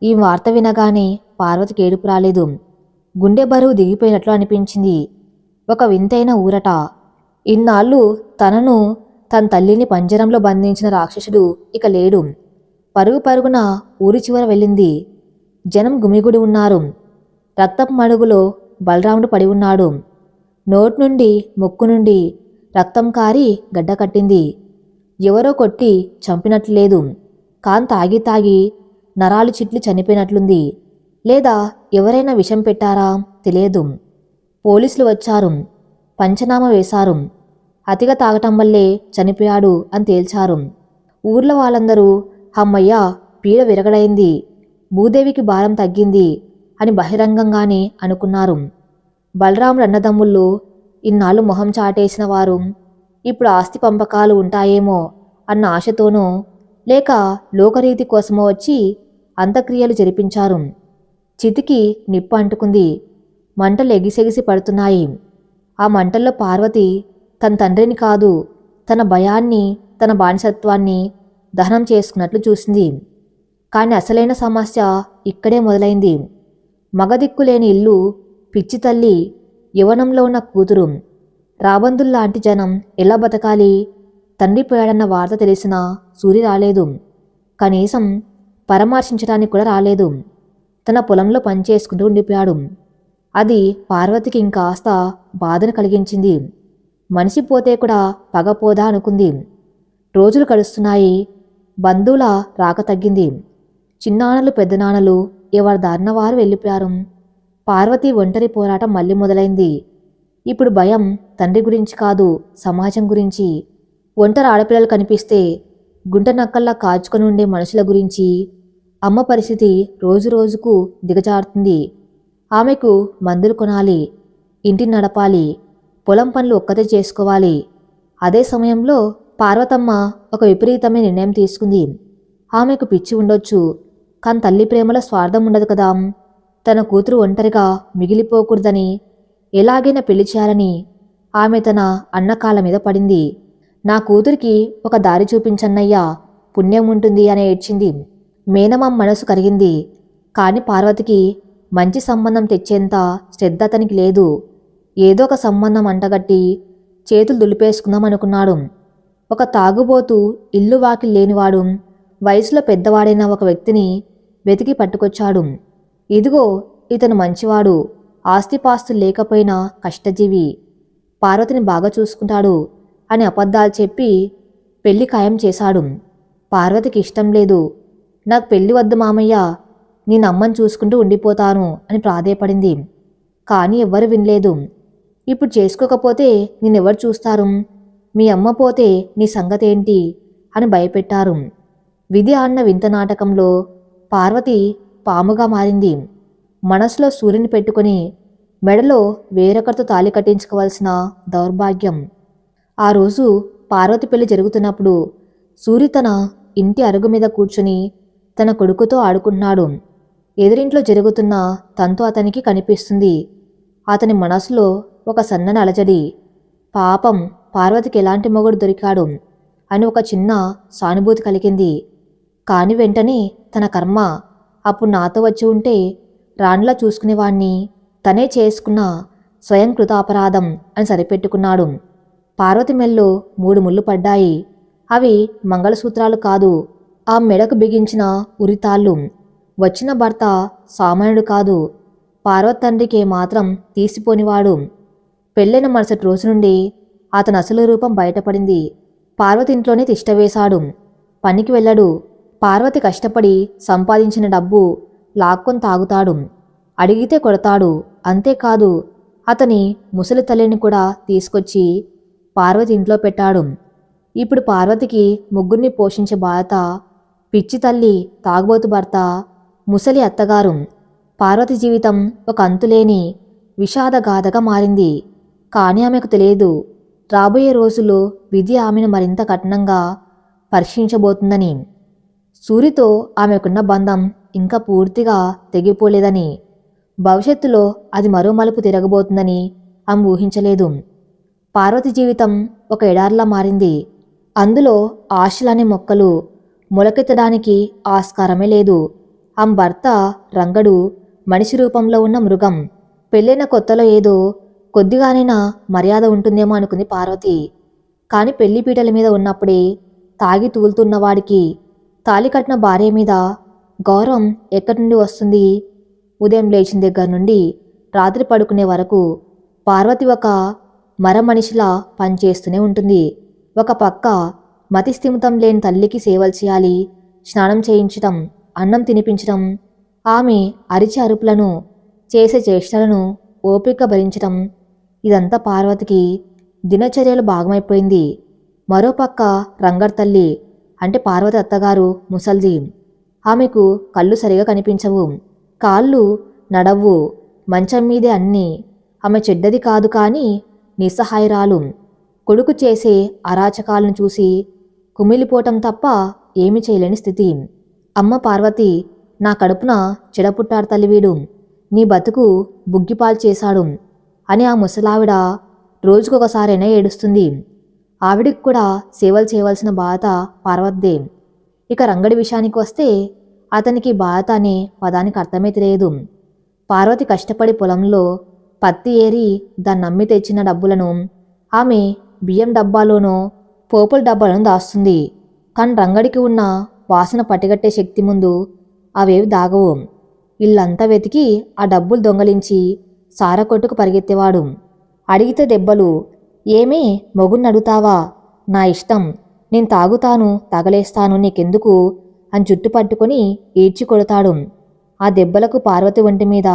ఈ వార్త వినగానే పార్వతికి ఏడుపు రాలేదు. గుండె బరువు దిగిపోయినట్లు అనిపించింది. ఒక వింతైన ఊరట. ఇన్నాళ్ళు తనను తన తల్లిని పంజరంలో బంధించిన రాక్షసుడు ఇక లేడు. పరుగు పరుగున ఊరి చివర వెళ్ళింది. జనం గుమిగుడి ఉన్నారు. రక్తపు మడుగులో బలరాముడు పడి ఉన్నాడు. నోటి నుండి ముక్కు నుండి రక్తం కారి గడ్డ కట్టింది. ఎవరో కొట్టి చంపినట్లు లేదు. కాన్ తాగి తాగి నరాలు చిట్లి చనిపోయినట్లుంది. లేదా ఎవరైనా విషం పెట్టారా తెలియదు. పోలీసులు వచ్చారు. పంచనామా వేశారు. అతిగా తాగటం వల్లే చనిపోయాడు అని తేల్చారు. ఊర్లో వాళ్ళందరూ అమ్మయ్య, పీడ విరగడైంది, భూదేవికి భారం తగ్గింది అని బహిరంగంగానే అనుకున్నారు. బలరాముడు అన్నదమ్ముళ్ళు ఇన్నాళ్ళు మొహం చాటేసిన వారు ఇప్పుడు ఆస్తి పంపకాలు ఉంటాయేమో అన్న ఆశతోనో లేక లోకరీతి కోసమో వచ్చి అంత్యక్రియలు జరిపించారు. చితికి నిప్పు అంటుకుంది. మంటలు ఎగిసెగిసి పడుతున్నాయి. ఆ మంటల్లో పార్వతి తన తండ్రిని కాదు, తన భయాన్ని, తన బానిసత్వాన్ని దహనం చేసుకున్నట్లు చూసింది. కానీ అసలైన సమస్య ఇక్కడే మొదలైంది. మగదిక్కులేని ఇల్లు, పిచ్చి తల్లి, యవ్వనంలో ఉన్న కూతురు, రాబందుల్లాంటి జనం ఎలా బతకాలి? తండ్రి పోయాడన్న వార్త తెలిసినా సూరి రాలేదు. కనీసం పరామర్శించడానికి కూడా రాలేదు. తన పొలంలో పనిచేసుకుంటూ ఉండిపోయాడు. అది పార్వతికి ఇంకాస్త బాధను కలిగించింది. మనిషి పోతే కూడా పగపోదా అనుకుంది. రోజులు గడుస్తున్నాయి. బంధువుల రాక తగ్గింది. చిన్నాన్నలు పెద్దనాన్నలు ఎవరి దారిన వారు వెళ్ళిపోయారు. పార్వతి ఒంటరి పోరాటం మళ్ళీ మొదలైంది. ఇప్పుడు భయం తండ్రి గురించి కాదు, సమాజం గురించి. ఒంటరి ఆడపిల్లలు కనిపిస్తే గుంట నక్కల్లా కాచుకొని ఉండే మనుషుల గురించి. అమ్మ పరిస్థితి రోజు రోజుకు దిగజారుతుంది. ఆమెకు మందులు కొనాలి, ఇంటిని నడపాలి, పొలం పనులు ఒక్కతే చేసుకోవాలి. అదే సమయంలో పార్వతమ్మ ఒక విపరీతమైన నిర్ణయం తీసుకుంది. ఆమెకు పిచ్చి ఉండొచ్చు, కానీ తల్లి ప్రేమలో స్వార్థం ఉండదు కదా. తన కూతురు ఒంటరిగా మిగిలిపోకూడదని, ఎలాగైనా పెళ్లి చేయాలని ఆమె తన అన్న కాళ్ళ మీద పడింది. నా కూతురికి ఒక దారి చూపించన్నయ్యా, పుణ్యం ఉంటుంది అని ఏడ్చింది. మేనమామ మనసు కరిగింది. కాని పార్వతికి మంచి సంబంధం తెచ్చేంత శ్రద్ధ అతనికి లేదు. ఏదో ఒక సంబంధం అంటగట్టి చేతులు దులిపేసుకుందాం అనుకున్నాడు. ఒక తాగుబోతూ, ఇల్లు వాకిలి లేనివాడు, వయసులో పెద్దవాడైన ఒక వ్యక్తిని వెతికి పట్టుకొచ్చాడు. ఇదిగో ఇతను మంచివాడు, ఆస్తిపాస్తులు లేకపోయినా కష్టజీవి, పార్వతిని బాగా చూసుకుంటాడు అని అబద్ధాలు చెప్పి పెళ్లి ఖాయం చేశాడు. పార్వతికి ఇష్టం లేదు. నాకు పెళ్లి వద్దు మామయ్య, నేను అమ్మని చూసుకుంటూ ఉండిపోతాను అని ప్రాధేయపడింది. కానీ ఎవ్వరు వినలేదు. ఇప్పుడు చేసుకోకపోతే నిన్నెవరు చూస్తారు? మీ అమ్మ పోతే నీ సంగతేంటి అని భయపెట్టారు. విధి ఆడిన వింత నాటకంలో పార్వతి పాముగా మారింది. మనసులో సూర్యుని పెట్టుకుని మెడలో వేరొకరితో తాళి కట్టించుకోవాల్సిన దౌర్భాగ్యం. ఆ రోజు పార్వతి పెళ్లి జరుగుతున్నప్పుడు సూరి తన ఇంటి అరుగు మీద కూర్చుని తన కొడుకుతో ఆడుకుంటున్నాడు. ఎదురింట్లో జరుగుతున్న తంతు అతనికి కనిపిస్తుంది. అతని మనసులో ఒక సన్నని అలజడి. పాపం, పార్వతికి ఎలాంటి మొగుడు దొరికాడు అని ఒక చిన్న సానుభూతి కలిగింది. కాని వెంటనే తన కర్మ అప్పుడు నాతో వచ్చి ఉంటే రాణిలా చూసుకునేవాణ్ణి, తనే చేసుకున్న స్వయం కృతాపరాధం అని సరిపెట్టుకున్నాడు. పార్వతి మెల్లో 3 ముళ్ళు పడ్డాయి. అవి మంగళసూత్రాలు కాదు, ఆ మెడకు బిగించిన ఉరితాళ్ళు. వచ్చిన భర్త సామాన్యుడు కాదు, పార్వతి తండ్రికి మాత్రం తీసిపోనివాడు. పెళ్ళైన మరుసటి రోజు నుండి అతని అసలు రూపం బయటపడింది. పార్వతి ఇంట్లోనే తిష్టవేశాడు. పనికి వెళ్ళడు. పార్వతి కష్టపడి సంపాదించిన డబ్బు లాక్కొని తాగుతాడు. అడిగితే కొడతాడు. అంతేకాదు, అతని ముసలి తల్లిని కూడా తీసుకొచ్చి పార్వతి ఇంట్లో పెట్టాడు. ఇప్పుడు పార్వతికి 3 పోషించే బాధ్యత. పిచ్చి తల్లి, తాగుబోతు భర్త, ముసలి అత్తగారు. పార్వతి జీవితం ఒక అంతులేని విషాదగాథగా మారింది. కానీ ఆమెకు తెలియదు, రాబోయే రోజుల్లో విధి ఆమెను మరింత కఠినంగా పరీక్షించబోతుందని. సూరితో ఆమెకున్న బంధం ఇంకా పూర్తిగా తెగిపోలేదని, భవిష్యత్తులో అది మరో మలుపు తిరగబోతుందని ఆమె ఊహించలేదు. పార్వతి జీవితం ఒక ఎడారిలా మారింది. అందులో ఆశలనే మొక్కలు మొలకెత్తడానికి ఆస్కారమే లేదు. ఆమె భర్త రంగడు మనిషి రూపంలో ఉన్న మృగం. పెళ్ళైన కొత్తలో ఏదో కొద్దిగానైనా మర్యాద ఉంటుందేమో అనుకుంది పార్వతి. కాని పెళ్లిపీటల మీద ఉన్నప్పుడే తాగి తూలుతున్నవాడికి తాలి కట్టిన భార్య మీద గౌరవం ఎక్కడి నుండి వస్తుంది? ఉదయం లేచిన దగ్గర నుండి రాత్రి పడుకునే వరకు పార్వతి ఒక మరమనిషిలా పనిచేస్తూనే ఉంటుంది. ఒక పక్క మతిస్థిమితం లేని తల్లికి సేవలు చేయాలి, స్నానం చేయించటం, అన్నం తినిపించటం, ఆమె అరిచే అరుపులను, చేసే చేష్టలను ఓపిక భరించటం, ఇదంతా పార్వతికి దినచర్యలు భాగమైపోయింది. మరోపక్క రంగడ్ తల్లి అంటే పార్వతి అత్తగారు ముసల్ది. ఆమెకు కళ్ళు సరిగా కనిపించవు, కాళ్ళు నడవ్వు, మంచం మీదే అన్నీ. ఆమె చెడ్డది కాదు కానీ నిస్సహాయరాలు. కొడుకు చేసే అరాచకాలను చూసి కుమిలిపోవటం తప్ప ఏమి చేయలేని స్థితి. అమ్మ పార్వతి, నా కడుపున చెడపుట్టాడు తల్లివీడు, నీ బతుకు బుగ్గిపాలు చేశాడు అని ఆ ముసలావిడ రోజుకొకసారైనా ఏడుస్తుంది. ఆవిడికి కూడా సేవలు చేయవలసిన బాధ పార్వతిదే. ఇక రంగడి విషయానికి వస్తే అతనికి బాధ అనే పదానికి అర్థమే తెలియదు. పార్వతి కష్టపడి పొలంలో పత్తి ఏరి దాన్ని నమ్మి తెచ్చిన డబ్బులను ఆమె బియ్యం డబ్బాలోనో పోపుల డబ్బాలను దాస్తుంది. కానీ రంగడికి ఉన్న వాసన పట్టిగట్టే శక్తి ముందు అవేవి దాగవు. ఇల్లంతా వెతికి ఆ డబ్బులు దొంగలించి సారా కొట్టుకు పరిగెత్తేవాడు. అడిగితే దెబ్బలు. ఏమే మొగుణ్ణి అడుగుతావా? నా ఇష్టం, నేను తాగుతాను, తగలేస్తాను, నీకెందుకు అని జుట్టు పట్టుకొని ఈడ్చి కొడతాడు. ఆ దెబ్బలకు పార్వతి ఒంటి మీద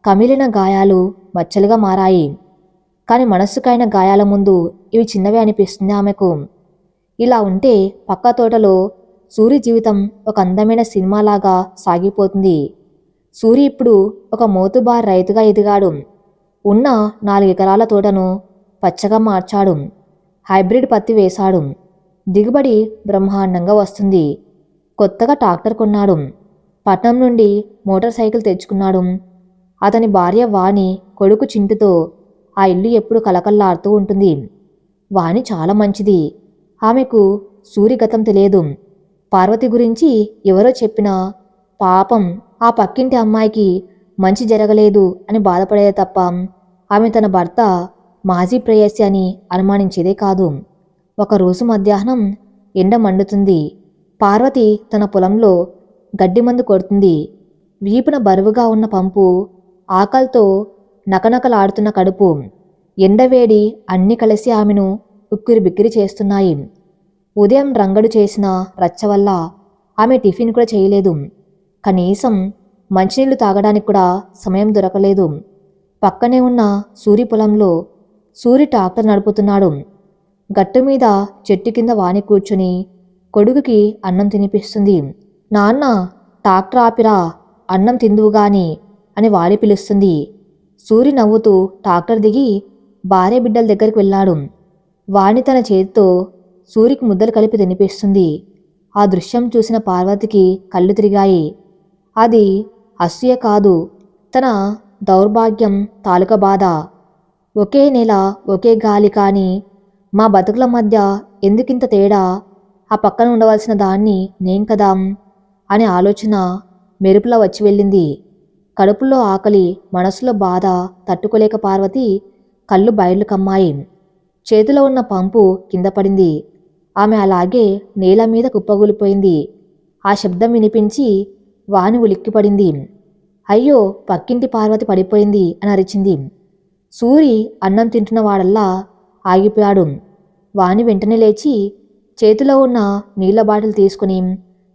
కమిలిన గాయాలు మచ్చలుగా మారాయి. కాని మనస్సుకైన గాయాల ముందు ఇవి చిన్నవే అనిపిస్తుంది ఆమెకు. ఇలా ఉంటే పక్క తోటలో సూరి జీవితం ఒక అందమైన సినిమాలాగా సాగిపోతుంది. సూరి ఇప్పుడు ఒక మోతుబార్ రైతుగా ఎదిగాడు. ఉన్న 4 ఎకరాల తోటను పచ్చగా మార్చాడు. హైబ్రిడ్ పత్తి వేశాడు. దిగుబడి బ్రహ్మాండంగా వస్తుంది. కొత్తగా ట్రాక్టర్ కొన్నాడు. పట్నం నుండి మోటార్ సైకిల్ తెచ్చుకున్నాడు. అతని భార్య వాణి, కొడుకు చింటుతో ఆ ఇల్లు ఎప్పుడు కలకల్లాడుతూ ఉంటుంది. వాణి చాలా మంచిది. ఆమెకు సూరి గతం తెలియదు. పార్వతి గురించి ఎవరో చెప్పినా పాపం ఆ పక్కింటి అమ్మాయికి మంచి జరగలేదు అని బాధపడేదే తప్ప ఆమె తన భర్త మాజీ ప్రేయసి అని అనుమానించేదే కాదు. ఒకరోజు మధ్యాహ్నం ఎండ మండుతుంది. పార్వతి తన పొలంలో గడ్డి మందు కొడుతుంది. వీపున బరువుగా ఉన్న పంపు, ఆకలితో నకనకలాడుతున్న కడుపు, ఎండవేడి అన్నీ కలిసి ఆమెను ఉక్కిరిబిక్కిరి చేస్తున్నాయి. ఉదయం రంగడు చేసిన రచ్చ వల్ల ఆమె టిఫిన్ కూడా చేయలేదు. కనీసం మంచినీళ్లు తాగడానికి కూడా సమయం దొరకలేదు. పక్కనే ఉన్న సూరి పొలంలో సూరి ట్రాక్టర్ నడుపుతున్నాడు. గట్టు మీద చెట్టు కింద వాణి కూర్చుని కొడుకుకి అన్నం తినిపిస్తుంది. నాన్న, ట్రాక్టర్ ఆపిరా, అన్నం తిందువుగాని అని వాడి పిలుస్తుంది. సూరి నవ్వుతూ ట్రాక్టర్ దిగి భార్య బిడ్డల దగ్గరికి వెళ్ళాడు. వాణి తన చేతితో సూరికి ముద్దలు కలిపి తినిపిస్తుంది. ఆ దృశ్యం చూసిన పార్వతికి కళ్ళు తిరిగాయి. అది అసూయ కాదు, తన దౌర్భాగ్యం తాలూక బాధ. ఒకే నేల, ఒకే గాలి, కానీ మా బతుకుల మధ్య ఎందుకింత తేడా ఆ పక్కన ఉండవలసిన దాన్ని నేను కదా అనే ఆలోచన మెరుపులా వచ్చి వెళ్ళింది. కడుపులో ఆకలి, మనసులో బాధ తట్టుకోలేక పార్వతి కళ్ళు బయర్లు కమ్మాయి. చేతిలో ఉన్న పంపు కింద పడింది. ఆమె అలాగే నేల మీద కుప్పగూలిపోయింది. ఆ శబ్దం వినిపించి వాణి ఉలిక్కిపడింది. అయ్యో, పక్కింటి పార్వతి పడిపోయింది అని అరిచింది. సూరి అన్నం తింటున్న వాడల్లా ఆగిపోయాడు. వాణి వెంటనే లేచి చేతిలో ఉన్న నీళ్ల బాటిల్ తీసుకుని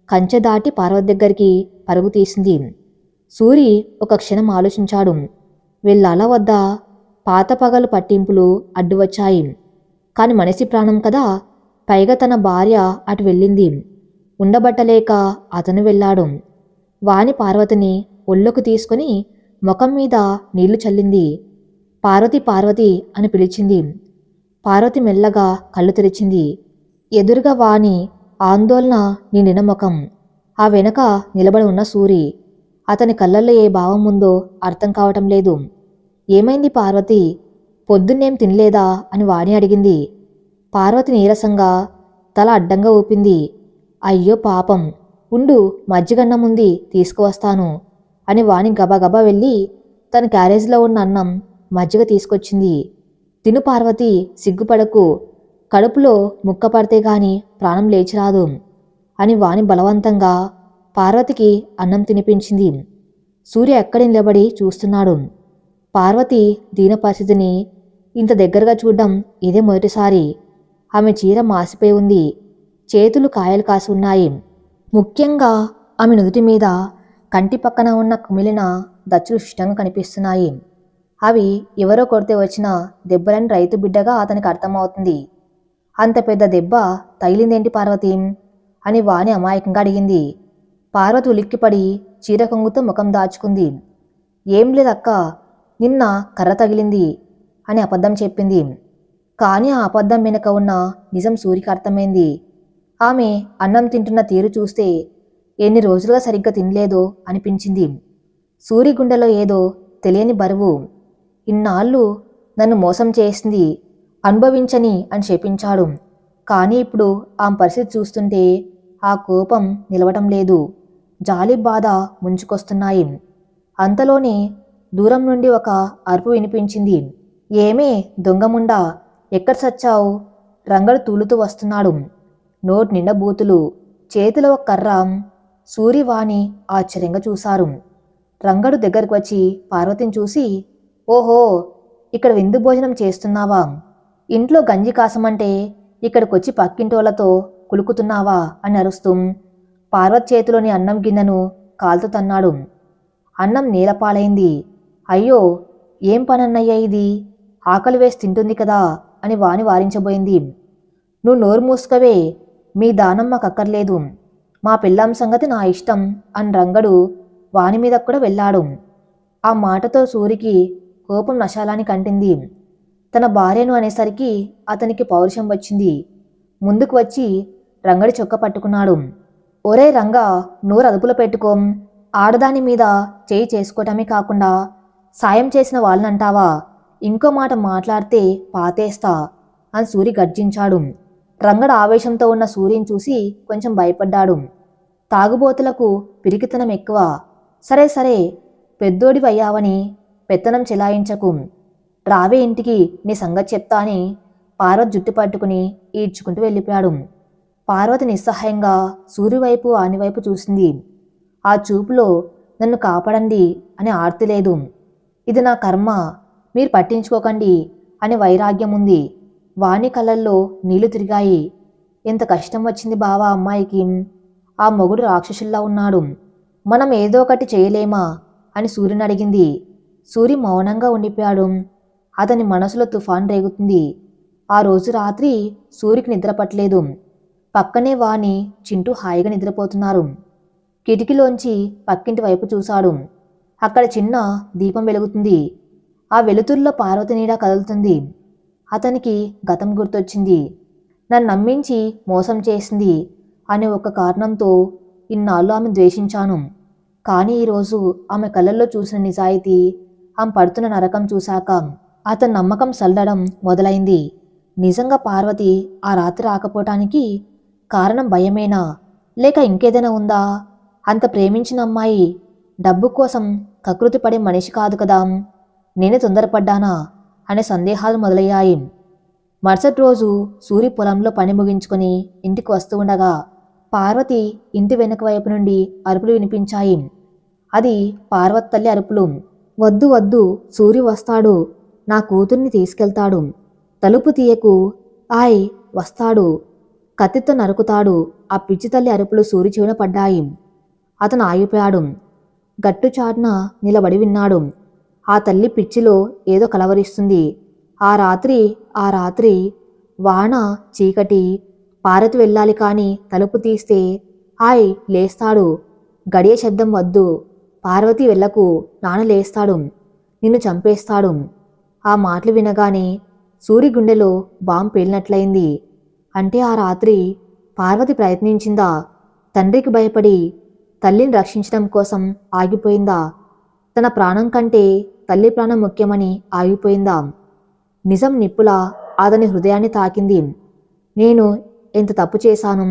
కంచె దాటి పార్వతి దగ్గరికి పరుగు తీసింది. సూరి ఒక క్షణం ఆలోచించాడు. వెళ్ళాలా వద్దా? పాత పగలు పట్టింపులు అడ్డు వచ్చాయి. కాని మనిషి ప్రాణం కదా, పైగా తన భార్య అటు వెళ్ళింది. ఉండబట్టలేక అతను వెళ్ళాడు. వాణి పార్వతిని ఒళ్ళోకి తీసుకుని ముఖం మీద నీళ్లు చల్లింది. పార్వతి పార్వతి అని పిలిచింది. పార్వతి మెల్లగా కళ్ళు తెరిచింది. ఎదురుగా వాణి ఆందోళన నిండిన ముఖం. ఆ వెనక నిలబడి ఉన్న సూరి. అతని కళ్ళల్లో ఏ భావం ఉందో అర్థం కావటం లేదు. ఏమైంది పార్వతి? పొద్దున్నేం తినలేదా అని వాణి అడిగింది. పార్వతి నీరసంగా తల అడ్డంగా ఊపింది. అయ్యో పాపం, ఉండు, మజ్జిగన్నముంది తీసుకువస్తాను అని వాణి గబగబా వెళ్ళి తన క్యారేజ్లో ఉన్న అన్నం మజ్జిగ తీసుకొచ్చింది. తిను పార్వతి, సిగ్గుపడకు, కడుపులో ముక్క పడితే గాని ప్రాణం లేచిరాదు అని వాణి బలవంతంగా పార్వతికి అన్నం తినిపించింది. సూర్య ఎక్కడి నిలబడి చూస్తున్నాడు. పార్వతి దీన పరిస్థితిని ఇంత దగ్గరగా చూడ్డం ఇదే మొదటిసారి. ఆమె చీర మాసిపోయి ఉంది. చేతులు కాయలు కాసి ఉన్నాయి. ముఖ్యంగా ఆమె నుదుటి మీద కంటి పక్కన ఉన్న కుమిలిన దచ్చులు ఇష్టంగా కనిపిస్తున్నాయి. అవి ఎవరో కొడితే వచ్చిన దెబ్బలని రైతు బిడ్డగా అతనికి అర్థమవుతుంది. అంత పెద్ద దెబ్బ తగిలిందేంటి పార్వతి అని వాణి అమాయకంగా అడిగింది. పార్వతి ఉలిక్కిపడి చీర కొంగుతో ముఖం దాచుకుంది. ఏం లేదక్క, నిన్న కర్ర తగిలింది అని అబద్ధం చెప్పింది. కానీ ఆ అబద్ధం వెనుక ఉన్న నిజం సూరికి అర్థమైంది. ఆమె అన్నం తింటున్న తీరు చూస్తే ఎన్ని రోజులుగా సరిగ్గా తినలేదో అనిపించింది. సూరి గుండెలో ఏదో తెలియని బరువు. ఇన్నాళ్ళు నన్ను మోసం చేసింది, అనుభవించని అని చెప్పించాడు. కానీ ఇప్పుడు ఆమె పరిస్థితి చూస్తుంటే ఆ కోపం నిలవటం లేదు. జాలి, బాధ ముంచుకొస్తున్నాయి. అంతలోనే దూరం నుండి ఒక అరుపు వినిపించింది. ఏమే దొంగముండా, ఎక్కడ సచ్చావు? రంగడు తూలుతూ వస్తున్నాడు. నోటి నిండా బూతులు, చేతిలో ఒక కర్ర. సూరివాణి ఆశ్చర్యంగా చూశారు. రంగడు దగ్గరకు వచ్చి పార్వతిని చూసి, ఓహో, ఇక్కడ విందు భోజనం చేస్తున్నావా? ఇంట్లో గంజి కాసమంటే ఇక్కడికొచ్చి పక్కింటోళ్లతో కులుకుతున్నావా అని అరుస్తూ పార్వతి చేతిలోని అన్నం గిన్నెను కాల్తో తన్నాడు. అన్నం నేలపాలైంది. అయ్యో, ఏం పనన్నయ్యా ఇది? ఆకలి వేసి తింటుంది కదా అని వాణి వారించబోయింది. నువ్వు నోరు మూసుకవే, మీ దానం మాకక్కర్లేదు, మా పిల్లం సంగతి నా ఇష్టం అని రంగడు వాణి మీద కూడా వెళ్ళాడు. ఆ మాటతో సూరికి కోపం నశాలానికి అంటింది. తన భార్యను అనేసరికి అతనికి పౌరుషం వచ్చింది. ముందుకు వచ్చి రంగడి చొక్క పట్టుకున్నాడు. ఒరే రంగా, నోరు అదుపులో పెట్టుకోం, ఆడదాని మీద చేయి చేసుకోవటమే కాకుండా సాయం చేసిన వాళ్ళనంటావా? ఇంకో మాట మాట్లాడితే పాతేస్తా అని సూరి గర్జించాడు. రంగడు ఆవేశంతో ఉన్న సూరిని చూసి కొంచెం భయపడ్డాడు. తాగుబోతులకు పిరికితనం ఎక్కువ. సరే సరే, పెద్దోడివయ్యావని పెత్తనం చెలాయించకు, రావే ఇంటికి, నీ సంగతి చెప్తా అని పార్వతి జుట్టు పట్టుకుని ఈడ్చుకుంటూ వెళ్ళిపోయాడు. పార్వతి నిస్సహాయంగా సూరి వైపు ఆని వైపు చూసింది. ఆ చూపులో నన్ను కాపాడండి అని ఆర్తి లేదు. ఇది నా కర్మ, మీరు పట్టించుకోకండి అని వైరాగ్యం ఉంది. వాణి కళ్ళల్లో నీళ్లు తిరిగాయి. ఎంత కష్టం వచ్చింది బావా అమ్మాయికి. ఆ మొగుడు రాక్షసుల్లా ఉన్నాడు. మనం ఏదో ఒకటి చేయలేమా అని సూర్యుని అడిగింది. సూరి మౌనంగా ఉండిపోయాడు. అతని మనసులో తుఫాన్ రేగుతుంది. ఆ రోజు రాత్రి సూరికి నిద్ర పట్టలేదు. పక్కనే వాణి, చింటూ హాయిగా నిద్రపోతున్నారు. కిటికీలోంచి పక్కింటి వైపు చూశాడు. అక్కడ చిన్న దీపం వెలుగుతుంది. ఆ వెలుతురులో పార్వతి నీడ కదులుతుంది. అతనికి గతం గుర్తొచ్చింది. నన్ను నమ్మించి మోసం చేసింది అనే ఒక కారణంతో ఇన్నాళ్ళు ఆమె ద్వేషించాను. కానీ ఈరోజు ఆమె కళ్ళల్లో చూసిన నిజాయితీ, ఆమె పడుతున్న నరకం చూశాక అతని నమ్మకం సల్లడం మొదలైంది. నిజంగా పార్వతి ఆ రాత్రి రాకపోవటానికి కారణం భయమేనా, లేక ఇంకేదైనా ఉందా? అంత ప్రేమించిన అమ్మాయి డబ్బు కోసం కకృతి పడే మనిషి కాదు కదా. నేనే తొందరపడ్డానా అనే సందేహాలు మొదలయ్యాయి. మరుసటి రోజు సూరి పొలంలో పని ముగించుకొని ఇంటికి వస్తూ ఉండగా పార్వతి ఇంటి వెనుక వైపు నుండి అరుపులు వినిపించాయి. అది పార్వతి తల్లి అరుపులు. వద్దు వద్దు, సూరి వస్తాడు, నా కూతుర్ని తీసుకెళ్తాడు. తలుపు తీయకు, ఆయ్ వస్తాడు, కత్తితో నరుకుతాడు. ఆ పిచ్చి తల్లి అరుపులు సూరి చెవిన పడ్డాయి. అతను ఆగిపోయాడు. గట్టుచాటున నిలబడి విన్నాడు. ఆ తల్లి పిచ్చిలో ఏదో కలవరిస్తుంది. ఆ రాత్రి వాన, చీకటి. పార్వతి వెళ్ళాలి కాని తలుపు తీస్తే ఆయ్ లేస్తాడు. గడియ శబ్దం వద్దు, పార్వతి వెళ్ళకు, నాన్న లేస్తాడు, నిన్ను చంపేస్తాడు. ఆ మాటలు వినగానే సూరి గుండెలో బాంబు పేలినట్లయింది. అంటే ఆ రాత్రి పార్వతి ప్రయత్నించిందా? తండ్రికి భయపడి తల్లిని రక్షించడం కోసం ఆగిపోయిందా? తన ప్రాణం కంటే తల్లి ప్రాణం ముఖ్యమని ఆగిపోయిందా? నిజం నిప్పులా అతని హృదయాన్ని తాకింది. నేను ఎంత తప్పు చేశాను.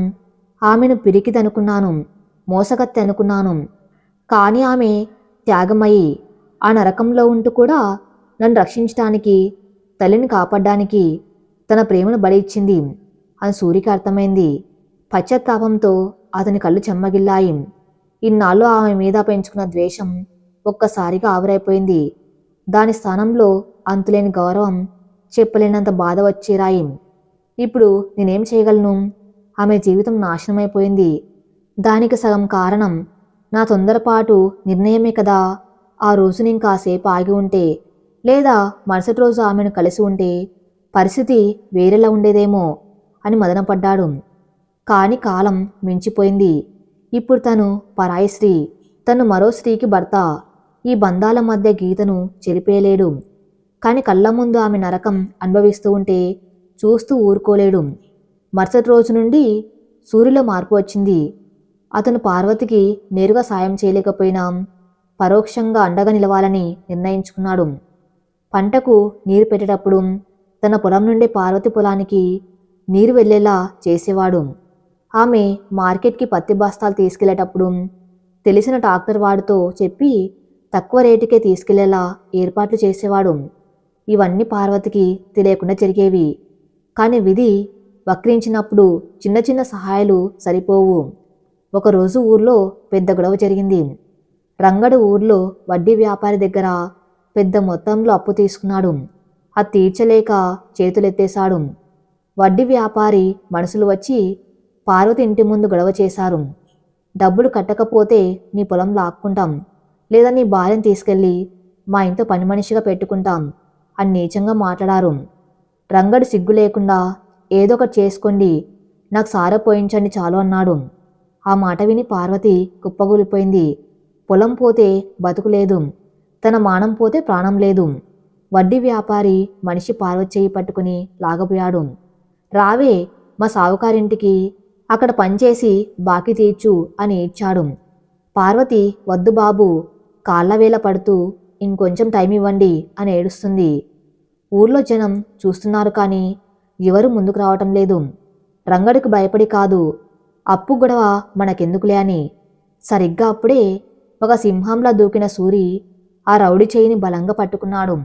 ఆమెను పిరికిదనుకున్నాను, మోసగత్తె అనుకున్నాను. కానీ ఆమె త్యాగమయ్యి ఆ నరకంలో ఉంటూ కూడా నన్ను రక్షించడానికి, తల్లిని కాపాడడానికి తన ప్రేమను బలి ఇచ్చింది అని సూరికి అర్థమైంది. పశ్చాత్తాపంతో అతని కళ్ళు చెమ్మగిల్లాయి. ఇన్నాళ్ళు ఆమె మీద పెంచుకున్న ద్వేషం ఒక్కసారిగా ఆవిరైపోయింది. దాని స్థానంలో అంతులేని గౌరవం, చెప్పలేనంత బాధ వచ్చేరాయి. ఇప్పుడు నేనేం చేయగలను? ఆమె జీవితం నాశనమైపోయింది. దానికి సగం కారణం నా తొందరపాటు నిర్ణయమే కదా. ఆ రోజు నేను కాసేపు ఆగి ఉంటే, లేదా మరుసటి రోజు ఆమెను కలిసి ఉంటే పరిస్థితి వేరేలా ఉండేదేమో అని మదనపడ్డాడు. కాని కాలం మించిపోయింది. ఇప్పుడు తను పరాయి స్త్రీ, తను మరో స్త్రీకి భర్త. ఈ బంధాల మధ్య గీతను చెరిపేయలేడు. కాని కళ్ళ ముందు ఆమె నరకం అనుభవిస్తూ ఉంటే చూస్తూ ఊరుకోలేడు. మరుసటి రోజు నుండి సూరిలో మార్పు వచ్చింది. అతను పార్వతికి నేరుగా సాయం చేయలేకపోయినా పరోక్షంగా అండగా నిలవాలని నిర్ణయించుకున్నాడు. పంటకు నీరు పెట్టేటప్పుడు తన పొలం నుండి పార్వతి పొలానికి నీరు వెళ్లేలా చేసేవాడు. ఆమె మార్కెట్కి పత్తి బస్తాలు తీసుకెళ్లేటప్పుడు తెలిసిన ట్రాక్టర్ వాడితో చెప్పి తక్కువ రేటుకే తీసుకెళ్లేలా ఏర్పాట్లు చేసేవాడు. ఇవన్నీ పార్వతికి తెలియకుండా జరిగేవి. కానీ విధి వక్రించినప్పుడు చిన్న చిన్న సహాయాలు సరిపోవు. ఒకరోజు ఊర్లో పెద్ద గొడవ జరిగింది. రంగడు ఊర్లో వడ్డీ వ్యాపారి దగ్గర పెద్ద మొత్తంలో అప్పు తీసుకున్నాడు. అది తీర్చలేక చేతులెత్తేశాడు. వడ్డీ వ్యాపారి మనుషులు వచ్చి పార్వతి ఇంటి ముందు గొడవ చేశారు. డబ్బులు కట్టకపోతే నీ పొలం లాక్కుంటాం, లేదా నీ భార్యను తీసుకెళ్ళి మా ఇంట్లో పని మనిషిగా పెట్టుకుంటాం అని నీచంగా మాట్లాడారు. రంగడు సిగ్గు లేకుండా ఏదో ఒకటి చేసుకోండి, నాకు సారా పోయించండి చాలు అన్నాడు. ఆ మాట విని పార్వతి కుప్పగూలిపోయింది. పొలం పోతే బతుకులేదు, తన మానం పోతే ప్రాణం లేదు. వడ్డీ వ్యాపారి మనిషి పార్వతి చేయి పట్టుకుని లాగపోయాడు. రావే మా సావుకారింటికి, అక్కడ పనిచేసి బాకీ తీర్చు అని ఏడ్చాడు. పార్వతి వద్దు బాబు, కాళ్ళవేళ పడుతూ ఇంకొంచెం టైం ఇవ్వండి అని ఏడుస్తుంది. ఊర్లో జనం చూస్తున్నారు కానీ ఎవరు ముందుకు రావటం లేదు. రంగడికి భయపడి కాదు, అప్పు గొడవ మనకెందుకులే అని. సరిగ్గా అప్పుడే ఒక సింహంలా దూకిన సూరి ఆ రౌడీ చేయిని బలంగా పట్టుకున్నాడు.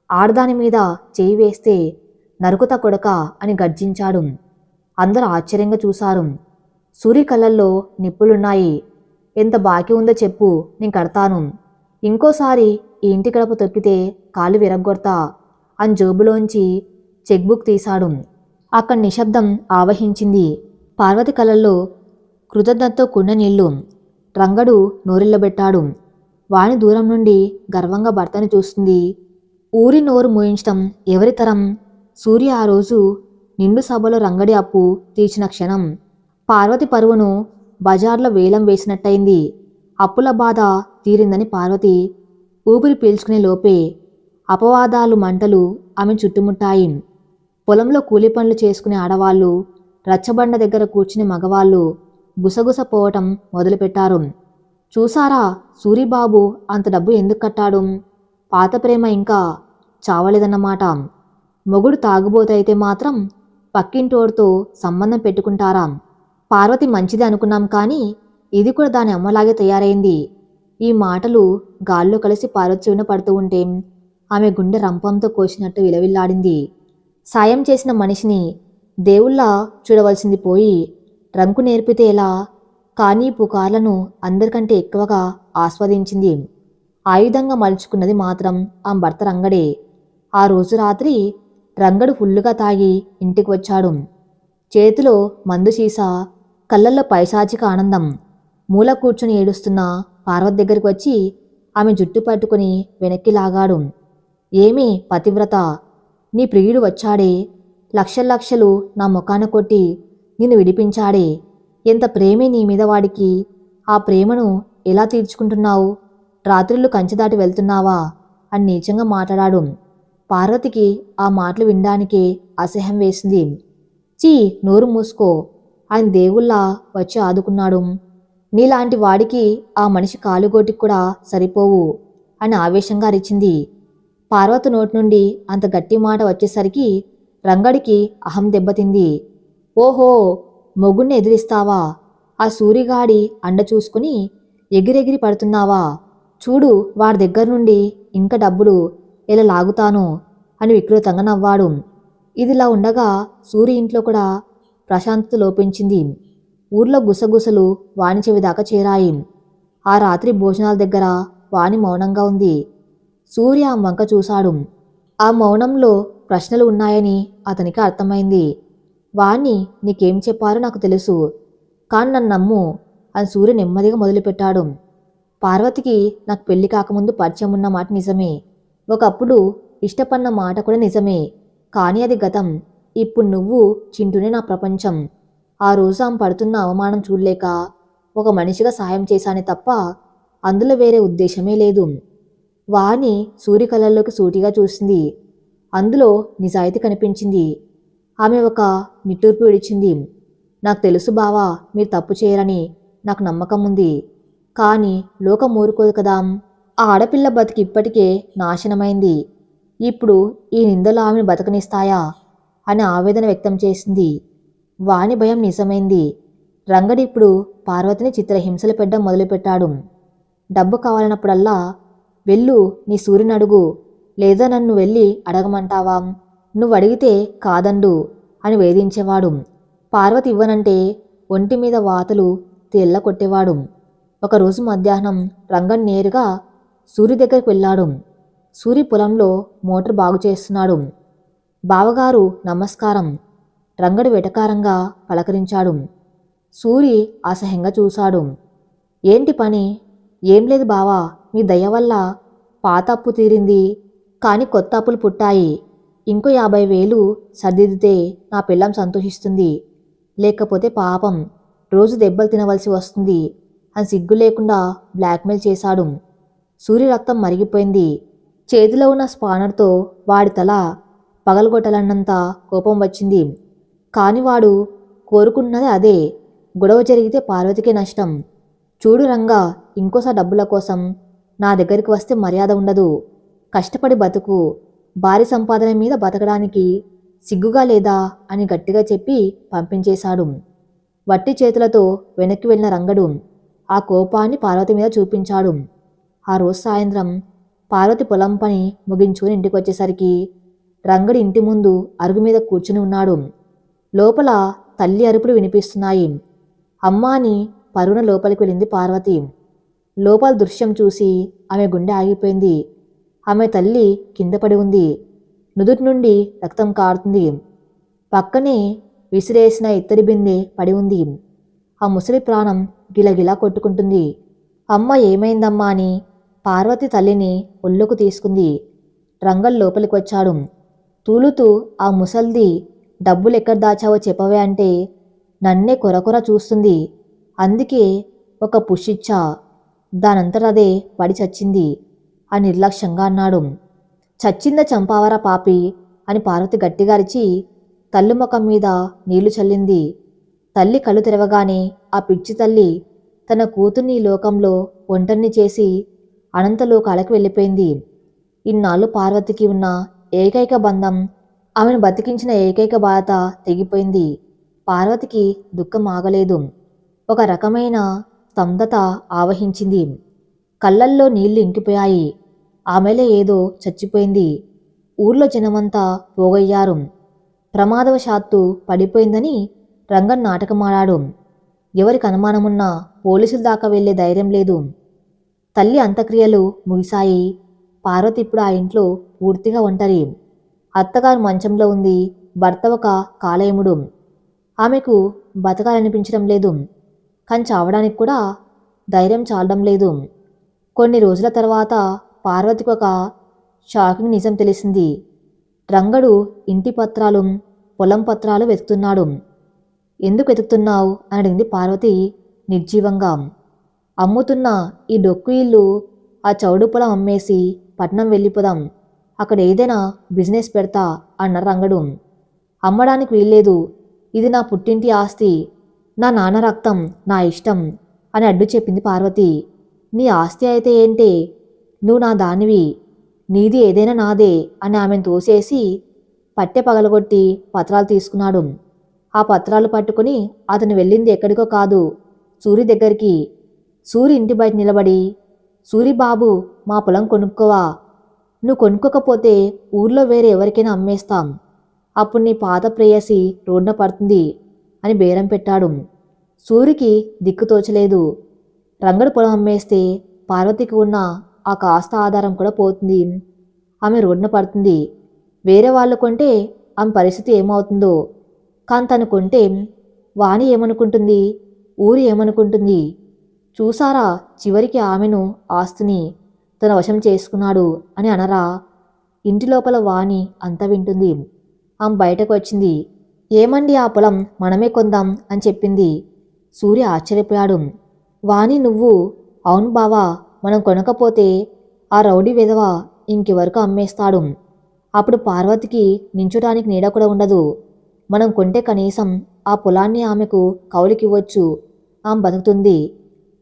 ఆడదాని మీద చేయి వేస్తే నరుకుత కొడక అని గర్జించాడు. అందరూ ఆశ్చర్యంగా చూశారు. సూరి కళ్ళల్లో నిప్పులున్నాయి. ఎంత బాకీ ఉందో చెప్పు, నేను కడతాను. ఇంకోసారి ఈ ఇంటి గడప తొక్కితే కాళ్ళు విరగ్గొడతా అని జోబులోంచి చెక్బుక్ తీశాడు. అక్కడ నిశ్శబ్దం ఆవహించింది. పార్వతి కళ్ళల్లో కృతజ్ఞతతో కూడిన నీళ్లు. రంగడు నోరెళ్ళబెట్టాడు. వాణి దూరం నుండి గర్వంగా భర్తను చూస్తుంది. ఊరి నోరు మూయించటం ఎవరి తరం? సూర్య ఆ రోజు నిండు సభలో రంగడి అప్పు తీర్చిన క్షణం పార్వతి పరువును బజార్లో వేలం వేసినట్టయింది. అప్పుల బాధ తీరిందని పార్వతి ఊపిరి పీల్చుకునే లోపే అపవాదాలు మంటలు ఆమె చుట్టుముట్టాయి. పొలంలో కూలి పనులు చేసుకునే ఆడవాళ్లు, రచ్చబండ దగ్గర కూర్చునే మగవాళ్ళు గుసగుస పోవటం మొదలుపెట్టారు. చూసారా సూరిబాబు అంత డబ్బు ఎందుకు కట్టాడు? పాత ప్రేమ ఇంకా చావలేదన్నమాట. మొగుడు తాగుబోతైతే మాత్రం పక్కింటోడితో సంబంధం పెట్టుకుంటారా? పార్వతి మంచిది అనుకున్నాం కానీ ఇది కూడా దాని అమ్మలాగే తయారైంది. ఈ మాటలు గాల్లో కలిసి పార్వతి చెవిన పడుతూ ఉంటే ఆమె గుండె రంపంతో కోసినట్టు విలవిల్లాడింది. సాయం చేసిన మనిషిని దేవుళ్ళా చూడవలసింది పోయి రంకు నేర్పితే ఎలా? కానీ పుకార్లను అందరికంటే ఎక్కువగా ఆస్వాదించింది. ఆయుధంగా మలుచుకున్నది మాత్రం ఆమె భర్త రంగడే. ఆ రోజు రాత్రి రంగడు ఫుల్లుగా తాగి ఇంటికి వచ్చాడు. చేతిలో మందు సీసా, కళ్ళల్లో పైశాచిక ఆనందం. మూల కూర్చుని ఏడుస్తున్న పార్వతి దగ్గరికి వచ్చి ఆమె జుట్టు పట్టుకుని వెనక్కి లాగాడు. ఏమీ పతివ్రత, నీ ప్రియుడు వచ్చాడే, లక్షలు నా ముఖాన కొట్టి నిన్ను విడిపించాడే, ఎంత ప్రేమే నీ మీద వాడికి, ఆ ప్రేమను ఎలా తీర్చుకుంటున్నావు? రాత్రిళ్ళు కంచె దాటి వెళ్తున్నావా అని నీచంగా మాట్లాడాడు. పార్వతికి ఆ మాటలు వినడానికే అసహ్యం వేసింది. చీ, నోరు మూసుకో, ఆయన దేవుళ్ళా వచ్చి ఆదుకున్నాడు. నీలాంటి వాడికి ఆ మనిషి కాలుగోటికి కూడా సరిపోవు అని ఆవేశంగా అరిచింది. పార్వతి నోటి నుండి అంత గట్టి మాట వచ్చేసరికి రంగడికి అహం దెబ్బతింది. ఓహో, మొగుణ్ణి ఎదిరిస్తావా? ఆ సూరిగాడి అండ చూసుకుని ఎగిరెగిరి పడుతున్నావా? చూడు, వాడి దగ్గర నుండి ఇంకా డబ్బులు ఎలా లాగుతాను అని వికృతంగా నవ్వాడు. ఇదిలా ఉండగా సూరి ఇంట్లో కూడా ప్రశాంతత లోపించింది. ఊర్లో గుసగుసలు వాణి చెవి దాకా చేరాయి. ఆ రాత్రి భోజనాల దగ్గర వాణి మౌనంగా ఉంది. సూర్య ఆ వంక చూశాడు. ఆ మౌనంలో ప్రశ్నలు ఉన్నాయని అతనికి అర్థమైంది. వాణ్ణి నీకేం చెప్పారో నాకు తెలుసు, కాని నన్ను నమ్ము అని సూర్య నెమ్మదిగా మొదలుపెట్టాడు. పార్వతికి నాకు పెళ్లి కాకముందు పరిచయం ఉన్న మాట నిజమే, ఒకప్పుడు ఇష్టపడిన మాట కూడా నిజమే. కానీ అది గతం. ఇప్పుడు నువ్వు చింటూనే నా ప్రపంచం. ఆ రోజు ఆమె పడుతున్న అవమానం చూడలేక ఒక మనిషిగా సాయం చేశానే తప్ప అందులో వేరే ఉద్దేశమే లేదు. వాణి సూర్య కళ్ళల్లోకి సూటిగా చూసింది. అందులో నిజాయితీ కనిపించింది. ఆమె ఒక నిట్టూర్పు విడిచింది. నాకు తెలుసు బావా, మీరు తప్పు చేయరని నాకు నమ్మకం ఉంది. కానీ లోకం ఊరుకోదు కదా. ఆ ఆడపిల్ల బతికి ఇప్పటికే నాశనమైంది. ఇప్పుడు ఈ నిందలు ఆమెను బతకనిస్తాయా అని ఆవేదన వ్యక్తం చేసింది. వాణి భయం నిజమైంది. రంగడిప్పుడు పార్వతిని చిత్రహింసలు పెట్టడం మొదలుపెట్టాడు. డబ్బు కావాలన్నప్పుడల్లా వెళ్ళు, నీ సూర్యుని అడుగు, లేదా నన్ను వెళ్ళి అడగమంటావా? నువ్వు అడిగితే కాదండు అని వేధించేవాడు. పార్వతి ఇవ్వనంటే ఒంటి మీద వాతలు తెల్ల కొట్టేవాడు. ఒకరోజు మధ్యాహ్నం రంగన్ నేరుగా సూరి దగ్గరికి వెళ్ళాడు. సూరి పొలంలో మోటార్ బాగు చేస్తున్నాడు. బావగారు నమస్కారం. రంగడు వెటకారంగా పలకరించాడు. సూరి అసహ్యంగా చూశాడు. ఏంటి పని? ఏం లేదు బావా, మీ దయ వల్ల పాత అప్పు తీరింది, కానీ కొత్త అప్పులు పుట్టాయి. ఇంకో 50,000 సర్దిదితే నా పిల్లం సంతోషిస్తుంది, లేకపోతే పాపం రోజు దెబ్బలు తినవలసి వస్తుంది అని సిగ్గు లేకుండా బ్లాక్మెయిల్ చేశాడు. సూర్య రక్తం మరిగిపోయింది. చేతిలో ఉన్న స్పానర్తో వాడి తల పగలగొట్టాలన్నంత కోపం వచ్చింది. కాని వాడు కోరుకున్నది అదే. గొడవ జరిగితే పార్వతికే నష్టం. చూడు రంగా, ఇంకోసారి డబ్బుల కోసం నా దగ్గరికి వస్తే మర్యాద ఉండదు. కష్టపడి బతుకు, భారీ సంపాదన మీద బతకడానికి సిగ్గుగా లేదా అని గట్టిగా చెప్పి పంపించేశాడు. వట్టి చేతులతో వెనక్కి వెళ్ళిన రంగడు ఆ కోపాన్ని పార్వతి మీద చూపించాడు. ఆ రోజు సాయంత్రం పార్వతి పొలం పని ముగించుకుని ఇంటికి వచ్చేసరికి రంగడి ఇంటి ముందు అరుగు మీద కూర్చుని ఉన్నాడు. లోపల తల్లి అరుపులు వినిపిస్తున్నాయి. అమ్మా అని పరుగున లోపలికి వెళ్ళింది పార్వతి. లోపల దృశ్యం చూసి ఆమె గుండె ఆగిపోయింది. ఆమె తల్లి కింద పడి ఉంది. నుదుటి నుండి రక్తం కారుతుంది. పక్కనే విసిరేసిన ఇత్తడి బిందె పడి ఉంది. ఆ ముసలి ప్రాణం గిలగిలా కొట్టుకుంటుంది. అమ్మ ఏమైందమ్మా అని పార్వతి తల్లిని ఒళ్ళోకి తీసుకుంది. రంగల్ లోపలికి వచ్చాడు. తూలుతూ ఆ ముసల్ది డబ్బులు ఎక్కడ దాచావో చెప్పవే అంటే నన్నే కొరకొర చూస్తుంది. అందుకే ఒక పుషిచ్చా, దానంతటదే పడి చచ్చింది అని నిర్లక్ష్యంగా అన్నాడు. చచ్చింద చంపావరా పాపి అని పార్వతి గట్టిగా అరిచి తల్లి ముఖం మీద నీళ్లు చల్లింది. తల్లి కళ్ళు తెరవగానే ఆ పిచ్చి తల్లి తన కూతుర్ని ఈ లోకంలో ఒంటరిని చేసి అనంతలోకాలకు వెళ్ళిపోయింది. ఇన్నాళ్ళు పార్వతికి ఉన్న ఏకైక బంధం, ఆమెను బతికించిన ఏకైక బాధ తెగిపోయింది. పార్వతికి దుఃఖం ఆగలేదు. ఒక రకమైన స్తబ్దత ఆవహించింది. కళ్ళల్లో నీళ్లు ఇంకిపోయాయి. ఆమెలో ఏదో చచ్చిపోయింది. ఊర్లో జనమంతా పోగయ్యారు. ప్రమాదవశాత్తు పడిపోయిందని రంగన్ నాటకమాడాడు. ఎవరికి అనుమానమున్నా పోలీసుల దాకా వెళ్లే ధైర్యం లేదు. తల్లి అంత్యక్రియలు ముగిశాయి. పార్వతి ఇప్పుడు ఆ ఇంట్లో పూర్తిగా ఒంటరి. అత్తగారు మంచంలో ఉంది. భర్త ఒక కాలయముడు. ఆమెకు బతకాలనిపించడం లేదు. కానీ చావడానికి కూడా ధైర్యం చాలడం లేదు. కొన్ని రోజుల తర్వాత పార్వతికి ఒక షాకింగ్ నిజం తెలిసింది. రంగడు ఇంటి పత్రాలు, పొలం పత్రాలు వెతుకుతున్నాడు. ఎందుకు వెతుకుతున్నావు అని అడిగింది పార్వతి నిర్జీవంగా. అమ్ముతున్న ఈ డొక్కు ఇల్లు, ఆ చౌడు పొలం అమ్మేసి పట్నం వెళ్ళిపోదాం. అక్కడ ఏదైనా బిజినెస్ పెడతా అన్నారు రంగడు. అమ్మడానికి వీల్లేదు. ఇది నా పుట్టింటి ఆస్తి. నా నాన్న రక్తం, నా ఇష్టం అని అడ్డు చెప్పింది పార్వతి. నీ ఆస్తి అయితే ఏంటే, నువ్వు నా దానివి, నీది ఏదైనా నాదే అని ఆమెను తోసేసి పట్టె పగలగొట్టి పత్రాలు తీసుకున్నాడు. ఆ పత్రాలు పట్టుకుని అతను వెళ్ళింది ఎక్కడికో కాదు, సూరి దగ్గరికి. సూరి ఇంటి బయట నిలబడి, సూరి బాబు, మా పొలం కొనుక్కోవా? నువ్వు కొనుక్కోకపోతే ఊర్లో వేరే ఎవరికైనా అమ్మేస్తాం. అప్పుడు నీ పాత ప్రేయసి రోడ్న పడుతుంది అని బేరం పెట్టాడు. సూరికి దిక్కు తోచలేదు. రంగడు పొలం అమ్మేస్తే పార్వతికి ఉన్న ఆ కాస్త ఆధారం కూడా పోతుంది. ఆమె రోడ్న పడుతుంది. వేరే వాళ్ళు కొంటే ఆమె పరిస్థితి ఏమవుతుందో. కానీ తను కొంటే వాణి ఏమనుకుంటుంది, ఊరు ఏమనుకుంటుంది? చూసారా, చివరికి ఆమెను, ఆస్తిని తన వశం చేసుకున్నాడు అని అనరా? ఇంటి లోపల వాణి అంతా వింటుంది. ఆమె బయటకు వచ్చింది. ఏమండి, ఆ పొలం మనమే కొందాం అని చెప్పింది. సూర్య ఆశ్చర్యపోయాడు. వాణి, నువ్వు? అవును బావా, మనం కొనకపోతే ఆ రౌడీ విధవ ఇంకెవరకు అమ్మేస్తాడు. అప్పుడు పార్వతికి నించడానికి నీడ కూడా ఉండదు. మనం కొంటే కనీసం ఆ పొలాన్ని ఆమెకు కౌలుకివ్వచ్చు. ఆమె బతుకుతుంది.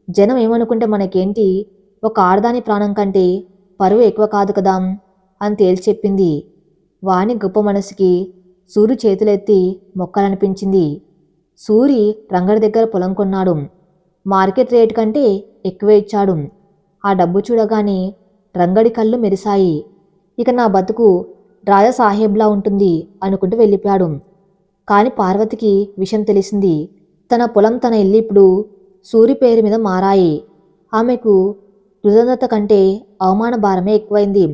జనం ఏమనుకుంటే మనకేంటి, ఒక ఆడదాని ప్రాణం కంటే పరువు ఎక్కువ కాదు కదా అని తేల్చి చెప్పింది. వాణి గొప్ప మనసుకి సూరి చేతులెత్తి మొక్కాలనిపించింది. సూరి రంగడి దగ్గర పొలం కొన్నాడు. మార్కెట్ రేట్ కంటే ఎక్కువే ఇచ్చాడు. ఆ డబ్బు చూడగానే రంగడి కళ్ళు మెరిశాయి. ఇక నా బతుకు రాజాసాహెబ్లా ఉంటుంది అనుకుంటూ వెళ్ళిపోయాడు. కాని పార్వతికి విషయం తెలిసింది. తన పొలం, తన ఇల్లు ఇప్పుడు సూరి పేరు మీద మారాయి. ఆమెకు కృతజ్ఞత కంటే అవమాన భారమే ఎక్కువైంది.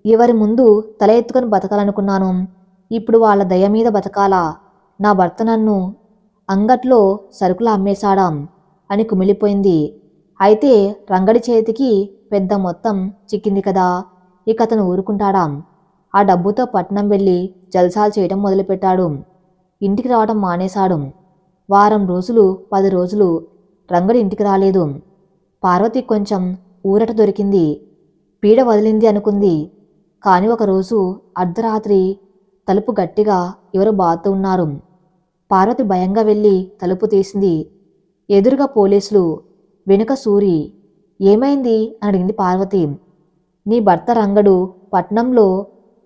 ఎవరి ముందు తల ఎత్తుకొని బతకాలనుకున్నాను, ఇప్పుడు వాళ్ళ దయ మీద బతకాలా? నా భర్త నన్ను అంగట్లో సరుకులు అమ్మేశాడా అని కుమిలిపోయింది. అయితే రంగడి చేతికి పెద్ద మొత్తం చిక్కింది కదా, ఇక అతను ఊరుకుంటాడా? ఆ డబ్బుతో పట్నం వెళ్ళి జల్సాలు చేయడం మొదలుపెట్టాడు. ఇంటికి రావడం మానేశాడు. వారం రోజులు, 10 రోజులు రంగడి ఇంటికి రాలేదు. పార్వతి కొంచెం ఊరట దొరికింది. పీడ వదిలింది అనుకుంది. కాని ఒకరోజు అర్ధరాత్రి తలుపు గట్టిగా ఎవరో బాదుతూ ఉన్నారు. పార్వతి భయంగా వెళ్ళి తలుపు తీసింది. ఎదురుగా పోలీసులు, వెనుక సూరి. ఏమైంది అని అడిగింది పార్వతి. నీ భర్త రంగడు పట్నంలో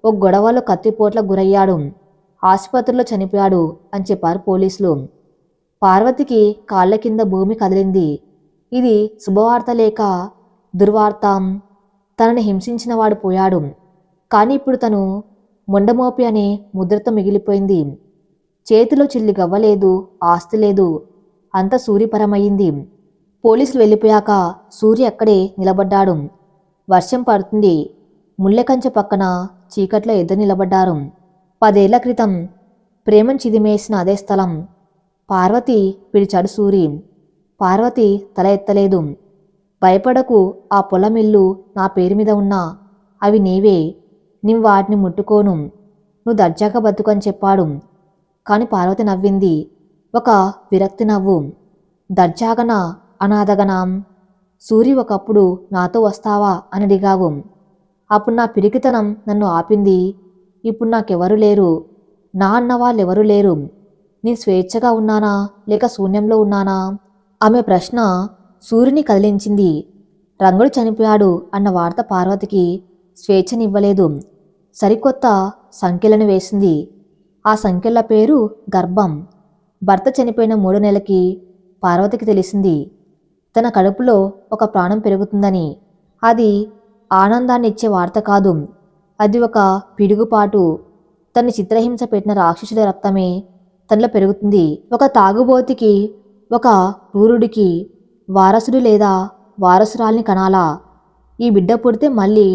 ఒక గొడవలో కత్తిపోట్ల గురయ్యాడు, ఆసుపత్రిలో చనిపోయాడు అని చెప్పారు పోలీసులు. పార్వతికి కాళ్ల కింద భూమి కదిలింది. ఇది శుభవార్త లేక దుర్వార్త? తనని హింసించిన వాడు పోయాడు, కానీ ఇప్పుడు తను మొండమోపి అనే ముద్రతో మిగిలిపోయింది. చేతిలో చిల్లి గవ్వలేదు, ఆస్తి లేదు, అంత సూరిపరమయ్యింది. పోలీసులు వెళ్ళిపోయాక సూర్య అక్కడే నిలబడ్డాడు. వర్షం పడుతుంది. ముళ్ళెకంచె పక్కన చీకట్లో ఎదురు నిలబడ్డారు. 10 ఏళ్ల క్రితం ప్రేమను చిదిమేసిన అదే స్థలం. పార్వతి పిలిచాడు సూరి. పార్వతి తల ఎత్తలేదు. భయపడకు, ఆ పొలం, ఇల్లు నా పేరు మీద ఉన్నా అవి నీవే. నీవు వాటిని ముట్టుకోను. నువ్వు దర్జాగా బతుకని చెప్పాడు. కాని పార్వతి నవ్వింది. ఒక విరక్తి నవ్వు. దర్జాగనా, అనాథగనా? సూరి, ఒకప్పుడు నాతో వస్తావా అని అడిగావు. అప్పుడు నా పిరికితనం నన్ను ఆపింది. ఇప్పుడు నాకెవరు లేరు. నా అన్న వాళ్ళెవరూ లేరు. నేను స్వేచ్ఛగా ఉన్నానా లేక శూన్యంలో ఉన్నానా? ఆమె ప్రశ్న సూర్యుని కదిలించింది. రంగడు చనిపోయాడు అన్న వార్త పార్వతికి స్వేచ్ఛనివ్వలేదు. సరికొత్త సంఖ్యలను వేసింది. ఆ సంఖ్యల పేరు గర్భం. భర్త చనిపోయిన 3 నెలలకి పార్వతికి తెలిసింది తన కడుపులో ఒక ప్రాణం పెరుగుతుందని. అది ఆనందాన్ని ఇచ్చే వార్త కాదు, అది ఒక పిడుగుపాటు. తన్ని చిత్రహింస పెట్టిన రాక్షసుల రక్తమే తనలో పెరుగుతుంది. ఒక తాగుబోతికి, ఒక క్రూరుడికి వారసుడు లేదా వారసురాల్ని కనాలా? ఈ బిడ్డ పుడితే మళ్ళీ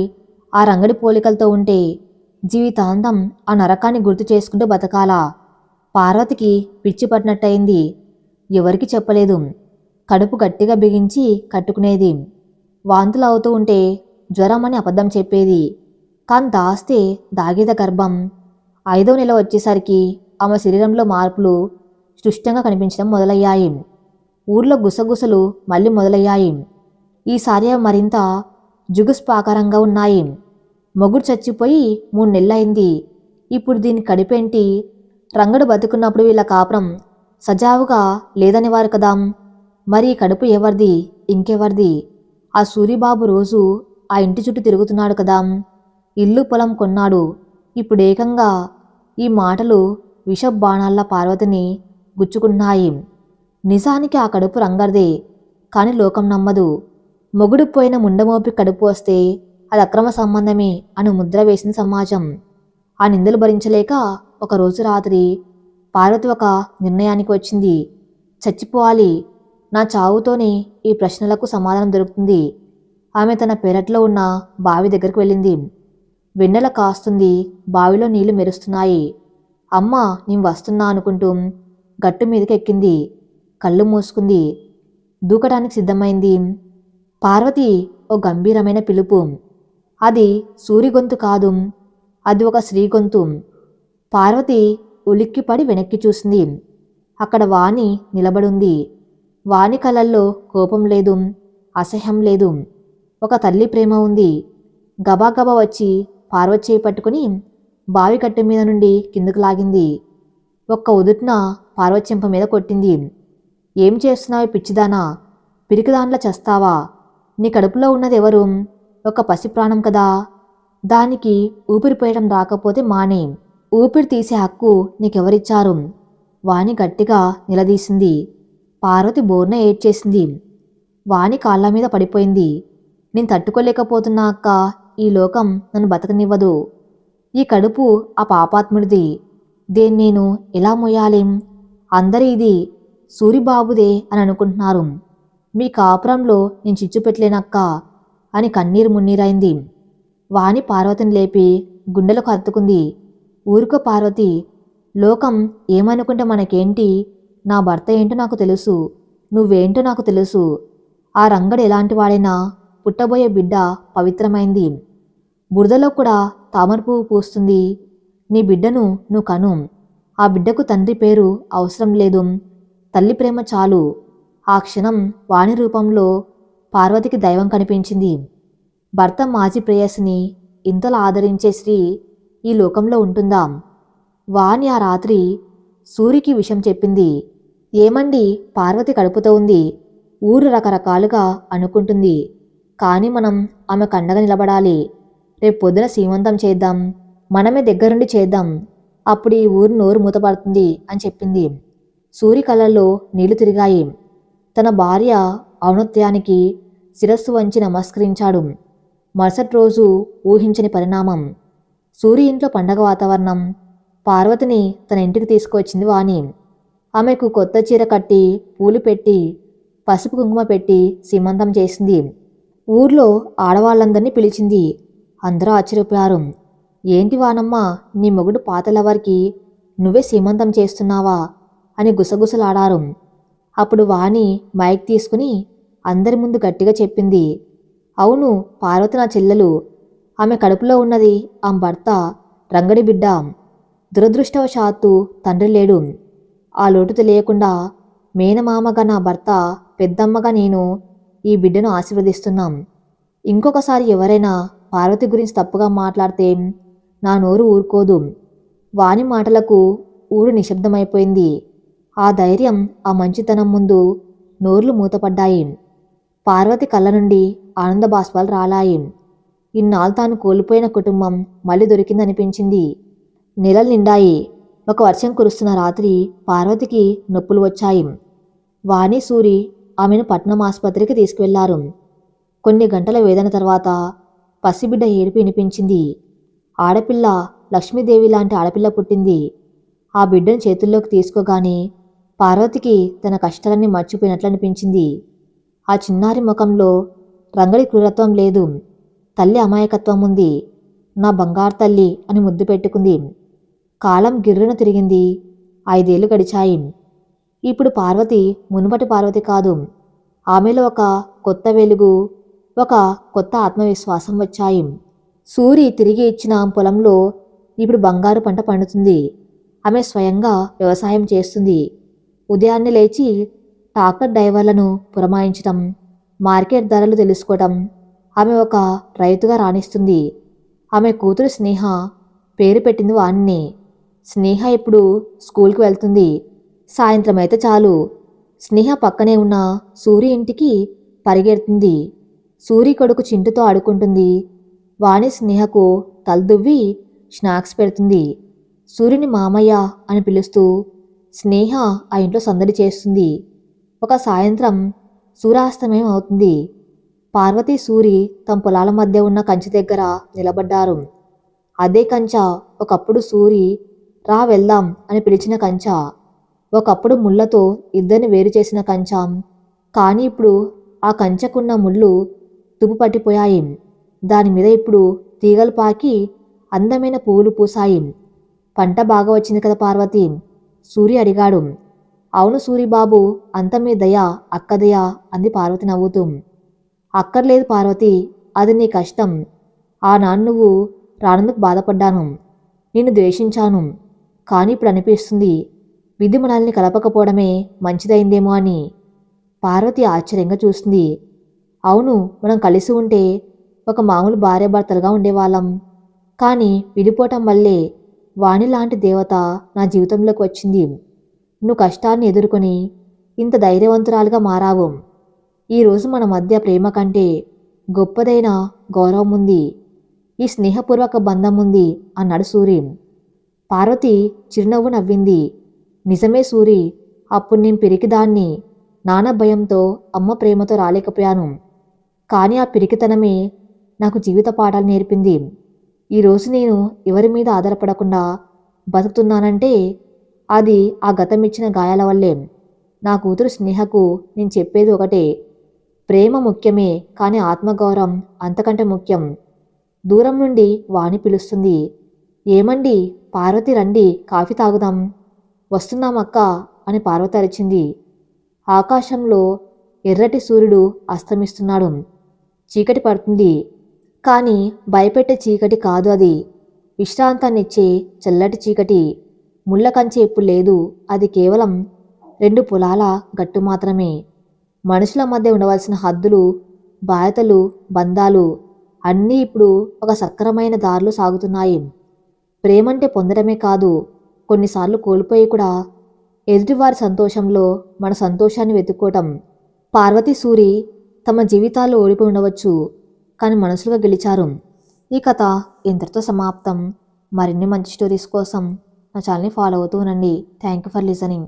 ఆ రంగడి పోలికలతో ఉంటే జీవితాంతం ఆ నరకాన్ని గుర్తు చేసుకుంటూ బతకాలా? పార్వతికి పిచ్చి పట్టినట్టయింది. ఎవరికి చెప్పలేదు. కడుపు గట్టిగా బిగించి కట్టుకునేది. వాంతులు అవుతూ ఉంటే జ్వరమని అబద్ధం చెప్పేది. కాని దాస్తే దాగేద గర్భం. 5వ నెల వచ్చేసరికి ఆమె శరీరంలో మార్పులు స్పష్టంగా కనిపించడం మొదలయ్యాయి. ఊర్లో గుసగుసలు మళ్ళీ మొదలయ్యాయి. ఈసారి అవి మరింత జుగుస్పాకరంగా ఉన్నాయి. మొగుడు చచ్చిపోయి 3 నెలలైంది. ఇప్పుడు దీని కడిపేంటి? రంగడు బతుకున్నప్పుడు వీళ్ళ కాపురం సజావుగా లేదనేవారు కదా. మరి ఈ కడుపు ఎవరిది? ఇంకెవరిది? ఆ సూరిబాబు రోజు ఆ ఇంటి చుట్టూ తిరుగుతున్నాడు కదా. ఇల్లు పొలం కొన్నాడు. ఇప్పుడు ఏకంగా ఈ మాటలు విషబాణాల్లా పార్వతిని గుచ్చుకున్నాయి. నిజానికి ఆ కడుపు రంగడిదే, కాని లోకం నమ్మదు. మొగుడు పోయిన ముండమోపి కడుపు వస్తే అది అక్రమ సంబంధమే అని ముద్ర వేసిన సమాజం. ఆ నిందలు భరించలేక ఒకరోజు రాత్రి పార్వతి ఒక నిర్ణయానికి వచ్చింది. చచ్చిపోవాలి. నా చావుతోనే ఈ ప్రశ్నలకు సమాధానం దొరుకుతుంది. ఆమె తన పెరట్లో ఉన్న బావి దగ్గరికి వెళ్ళింది. వెన్నెల కాస్తుంది. బావిలో నీళ్లు మెరుస్తున్నాయి. అమ్మా నేను వస్తున్నా అనుకుంటూ గట్టు మీదకి ఎక్కింది. కళ్ళు మూసుకుంది. దూకడానికి సిద్ధమైంది. పార్వతి ఓ గంభీరమైన పిలుపు. అది సూరి గొంతు కాదు, అది ఒక స్త్రీ గొంతు. పార్వతి ఉలిక్కిపడి వెనక్కి చూసింది. అక్కడ వాణి నిలబడుంది. వాణి కళ్ళల్లో కోపం లేదు, అసహ్యం లేదు, ఒక తల్లి ప్రేమ ఉంది. గబాగబా వచ్చి పార్వతి చేయి పట్టుకుని బావి కట్టు మీద నుండి కిందకు లాగింది. ఒక్క ఉదుట్న పార్వతి చెంప మీద కొట్టింది. ఏం చేస్తున్నావు పిచ్చిదానా? పిరికిదాండ్ల చస్తావా? నీ కడుపులో ఉన్నది ఎవరు? ఒక పసి ప్రాణం కదా. దానికి ఊపిరి పోయడం రాకపోతే మానే. ఊపిరి తీసే హక్కు నీకెవరిచ్చారు? వాణి గట్టిగా నిలదీసింది. పార్వతి బోర్న ఏడ్చేసింది. వాణి కాళ్ళ మీద పడిపోయింది. నేను తట్టుకోలేకపోతున్నా అక్క. ఈ లోకం నన్ను బతకనివ్వదు. ఈ కడుపు ఆ పాపాత్ముడిది. దేన్ని నేను ఎలా మొయ్యాలి? అందరూ ఇది సూరిబాబుదే అని అనుకుంటున్నారు. మీ కాపురంలో నేను చిచ్చు పెట్టలేనక్క అని కన్నీరు మున్నీరైంది. వాణి పార్వతిని లేపి గుండెలకు హత్తుకుంది. ఊరుకో పార్వతి. లోకం ఏమనుకుంటే మనకేంటి? నా భర్త ఏంటో నాకు తెలుసు, నువ్వేంటో నాకు తెలుసు. ఆ రంగడు ఎలాంటి వాడైనా పుట్టబోయే బిడ్డ పవిత్రమైంది. బురదలో కూడా తామర పువ్వు పూస్తుంది. నీ బిడ్డను నువ్వు కను. ఆ బిడ్డకు తండ్రి పేరు అవసరం లేదు, తల్లి ప్రేమ చాలు. ఆ క్షణం వాణి రూపంలో పార్వతికి దైవం కనిపించింది. భర్త మాజీ ప్రేయసిని ఇంతలా ఆదరించే స్త్రీ ఈ లోకంలో ఉంటుందా? వాణి ఆ రాత్రి సూరికి విషయం చెప్పింది. ఏమండి, పార్వతి కడుపుతో ఉంది. ఊరు రకరకాలుగా అనుకుంటుంది. కానీ మనం ఆమె కండగా నిలబడాలి. రేపు పొద్దున సీమంతం చేద్దాం. మనమే దగ్గరుండి చేద్దాం. అప్పుడు ఈ ఊరు నోరు మూతపడుతుంది అని చెప్పింది. సూరి కళ్ళల్లో నీళ్లు తిరిగాయి. తన భార్య ఔన్నత్యానికి శిరస్సు వంచి నమస్కరించాడు. మరుసటి రోజు ఊహించని పరిణామం. సూరి ఇంట్లో పండగ వాతావరణం. పార్వతిని తన ఇంటికి తీసుకువచ్చింది వాణి. ఆమెకు కొత్త చీర కట్టి, పూలు పెట్టి, పసుపు కుంకుమ పెట్టి సీమంతం చేసింది. ఊర్లో ఆడవాళ్ళందరినీ పిలిచింది. అందరూ ఆశ్చర్యపోయారు. ఏంటి వానమ్మ, నీ మొగుడు పాతలవరికి నువ్వే సీమంతం చేస్తున్నావా అని గుసగుసలాడారు. అప్పుడు వాణి మైక్ తీసుకుని అందరి ముందు గట్టిగా చెప్పింది. అవును, పార్వతి నా చెల్లెలు. ఆమె కడుపులో ఉన్నది ఆమె భర్త రంగడి బిడ్డ. దురదృష్టవశాత్తు తండ్రి లేడు. ఆ లోటు తెలియకుండా మేనమామగా నా భర్త, పెద్దమ్మగా నేను ఈ బిడ్డను ఆశీర్వదిస్తున్నాం. ఇంకొకసారి ఎవరైనా పార్వతి గురించి తప్పుగా మాట్లాడితే నా నోరు ఊరుకోదు. వాణి మాటలకు ఊరు నిశ్శబ్దమైపోయింది. ఆ ధైర్యం, ఆ మంచితనం ముందు నోర్లు మూతపడ్డాయి. పార్వతి కళ్ళ నుండి ఆనంద బాష్పాలు రాలాయి. ఇన్నాళ్ళు తాను కోల్పోయిన కుటుంబం మళ్ళీ దొరికిందనిపించింది. నెలలు నిండాయి. ఒక వర్షం కురుస్తున్న రాత్రి పార్వతికి నొప్పులు వచ్చాయి. వాణి, సూరి ఆమెను పట్నం ఆసుపత్రికి తీసుకువెళ్లారు. కొన్ని గంటల వేదన తర్వాత పసిబిడ్డ ఏడుపు వినిపించింది. ఆడపిల్ల, లక్ష్మీదేవి లాంటి ఆడపిల్ల పుట్టింది. ఆ బిడ్డను చేతుల్లోకి తీసుకోగానే పార్వతికి తన కష్టాలన్నీ మర్చిపోయినట్లు అనిపించింది. ఆ చిన్నారి ముఖంలో రంగడి క్రూరత్వం లేదు, తల్లి అమాయకత్వం ఉంది. నా బంగారు తల్లి అని ముద్దు పెట్టుకుంది. కాలం గిర్రున తిరిగింది. 5 ఏళ్లు గడిచాయి. ఇప్పుడు పార్వతి మునుపటి పార్వతి కాదు. ఆమెలో ఒక కొత్త వెలుగు, ఒక కొత్త ఆత్మవిశ్వాసం వచ్చాయి. సూరి తిరిగి ఇచ్చిన పొలంలో ఇప్పుడు బంగారు పంట పండుతుంది. ఆమె స్వయంగా వ్యవసాయం చేస్తుంది. ఉదయాన్నే లేచి ట్రాక్టర్ డ్రైవర్లను పురమాయించటం, మార్కెట్ ధరలు తెలుసుకోవటం ఆమె ఒక రైతుగా రాణిస్తుంది. ఆమె కూతురు స్నేహ పేరు పెట్టింది వాణ్ణి. స్నేహ ఇప్పుడు స్కూల్కి వెళ్తుంది. సాయంత్రం అయితే చాలు స్నేహ పక్కనే ఉన్న సూరి ఇంటికి పరిగెడుతుంది. సూరి కొడుకు చింటుతో ఆడుకుంటుంది. వాణి స్నేహకు తలదువ్వి స్నాక్స్ పెడుతుంది. సూర్యుని మామయ్య అని పిలుస్తూ స్నేహ ఆ ఇంట్లో సందడి చేస్తుంది. ఒక సాయంత్రం సూర్యాస్తమయం అవుతుంది. పార్వతి, సూరి తమ పొలాల మధ్య ఉన్న కంచె దగ్గర నిలబడ్డారు. అదే కంచ ఒకప్పుడు సూరి రా వెళ్దాం అని పిలిచిన కంచ, ఒకప్పుడు ముళ్లతో ఇద్దరిని వేరు చేసిన కంచం. కానీ ఇప్పుడు ఆ కంచకున్న ముళ్ళు తుప్పు పట్టిపోయాయి. దానిమీద ఇప్పుడు తీగలు పాకి అందమైన పువ్వులు పూసాయి. పంట బాగా వచ్చింది కదా పార్వతి? సూరి అడిగాడు. అవును సూరిబాబు, అంత మీ దయ, అక్క దయ అంది పార్వతి నవ్వుతూ. అక్కర్లేదు పార్వతి, అది నీ కష్టం. ఆనాడు నువ్వు రానందుకు బాధపడ్డాను, నిన్ను ద్వేషించాను. కానీ ఇప్పుడు అనిపిస్తుంది విధి మనల్ని కలపకపోవడమే మంచిదైందేమో అని. పార్వతి ఆశ్చర్యంగా చూస్తుంది. అవును, మనం కలిసి ఉంటే ఒక మామూలు భార్యాభర్తలుగా ఉండేవాళ్ళం. కానీ విడిపోవటం వల్లే వాణి లాంటి దేవత నా జీవితంలోకి వచ్చింది. నువ్వు కష్టాన్ని ఎదుర్కొని ఇంత ధైర్యవంతురాలుగా మారావు. ఈరోజు మన మధ్య ప్రేమ కంటే గొప్పదైన గౌరవం ఉంది, ఈ స్నేహపూర్వక బంధం ఉంది అన్నాడు సూరి. పార్వతి చిరునవ్వు నవ్వింది. నిజమే సూరి, అప్పుడు నేను పిరికిదాన్ని. నాన్న భయంతో, అమ్మ ప్రేమతో రాలేకపోయాను. కానీ ఆ పిరికితనమే నాకు జీవిత పాఠాలు నేర్పింది. ఈరోజు నేను ఎవరి మీద ఆధారపడకుండా బతుకుతున్నానంటే అది ఆ గతం ఇచ్చిన గాయాల వల్లే. నా కూతురు స్నేహకు నేను చెప్పేది ఒకటే, ప్రేమ ముఖ్యమే కానీ ఆత్మగౌరవం అంతకంటే ముఖ్యం. దూరం నుండి వాణి పిలుస్తుంది. ఏమండి, పార్వతి రండి, కాఫీ తాగుదాం. వస్తున్నామక్క అని పార్వతి అరిచింది. ఆకాశంలో ఎర్రటి సూర్యుడు అస్తమిస్తున్నాడు. చీకటి పడుతుంది. కానీ భయపెట్టే చీకటి కాదు అది, విశ్రాంతాన్నిచ్చే చల్లటి చీకటి. ముళ్ళ కంచె ఇప్పుడు లేదు, అది కేవలం 2 పొలాల గట్టు మాత్రమే. మనుషుల మధ్య ఉండవలసిన హద్దులు, బాధ్యతలు, బంధాలు అన్నీ ఇప్పుడు ఒక సక్రమైన దారిలో సాగుతున్నాయి. ప్రేమంటే పొందడమే కాదు, కొన్నిసార్లు కోల్పోయి కూడా ఎదుటివారి సంతోషంలో మన సంతోషాన్ని వెతుక్కోవటం. పార్వతి, సూరి తమ జీవితాల్లో ఓడిపోయి ఉండవచ్చు, కానీ మనసులుగా గెలిచారు. ఈ కథ ఇంతటితో సమాప్తం. మరిన్ని మంచి స్టోరీస్ కోసం నా ఛానల్ని ఫాలో అవుతూ ఉండండి. Thank you for listening.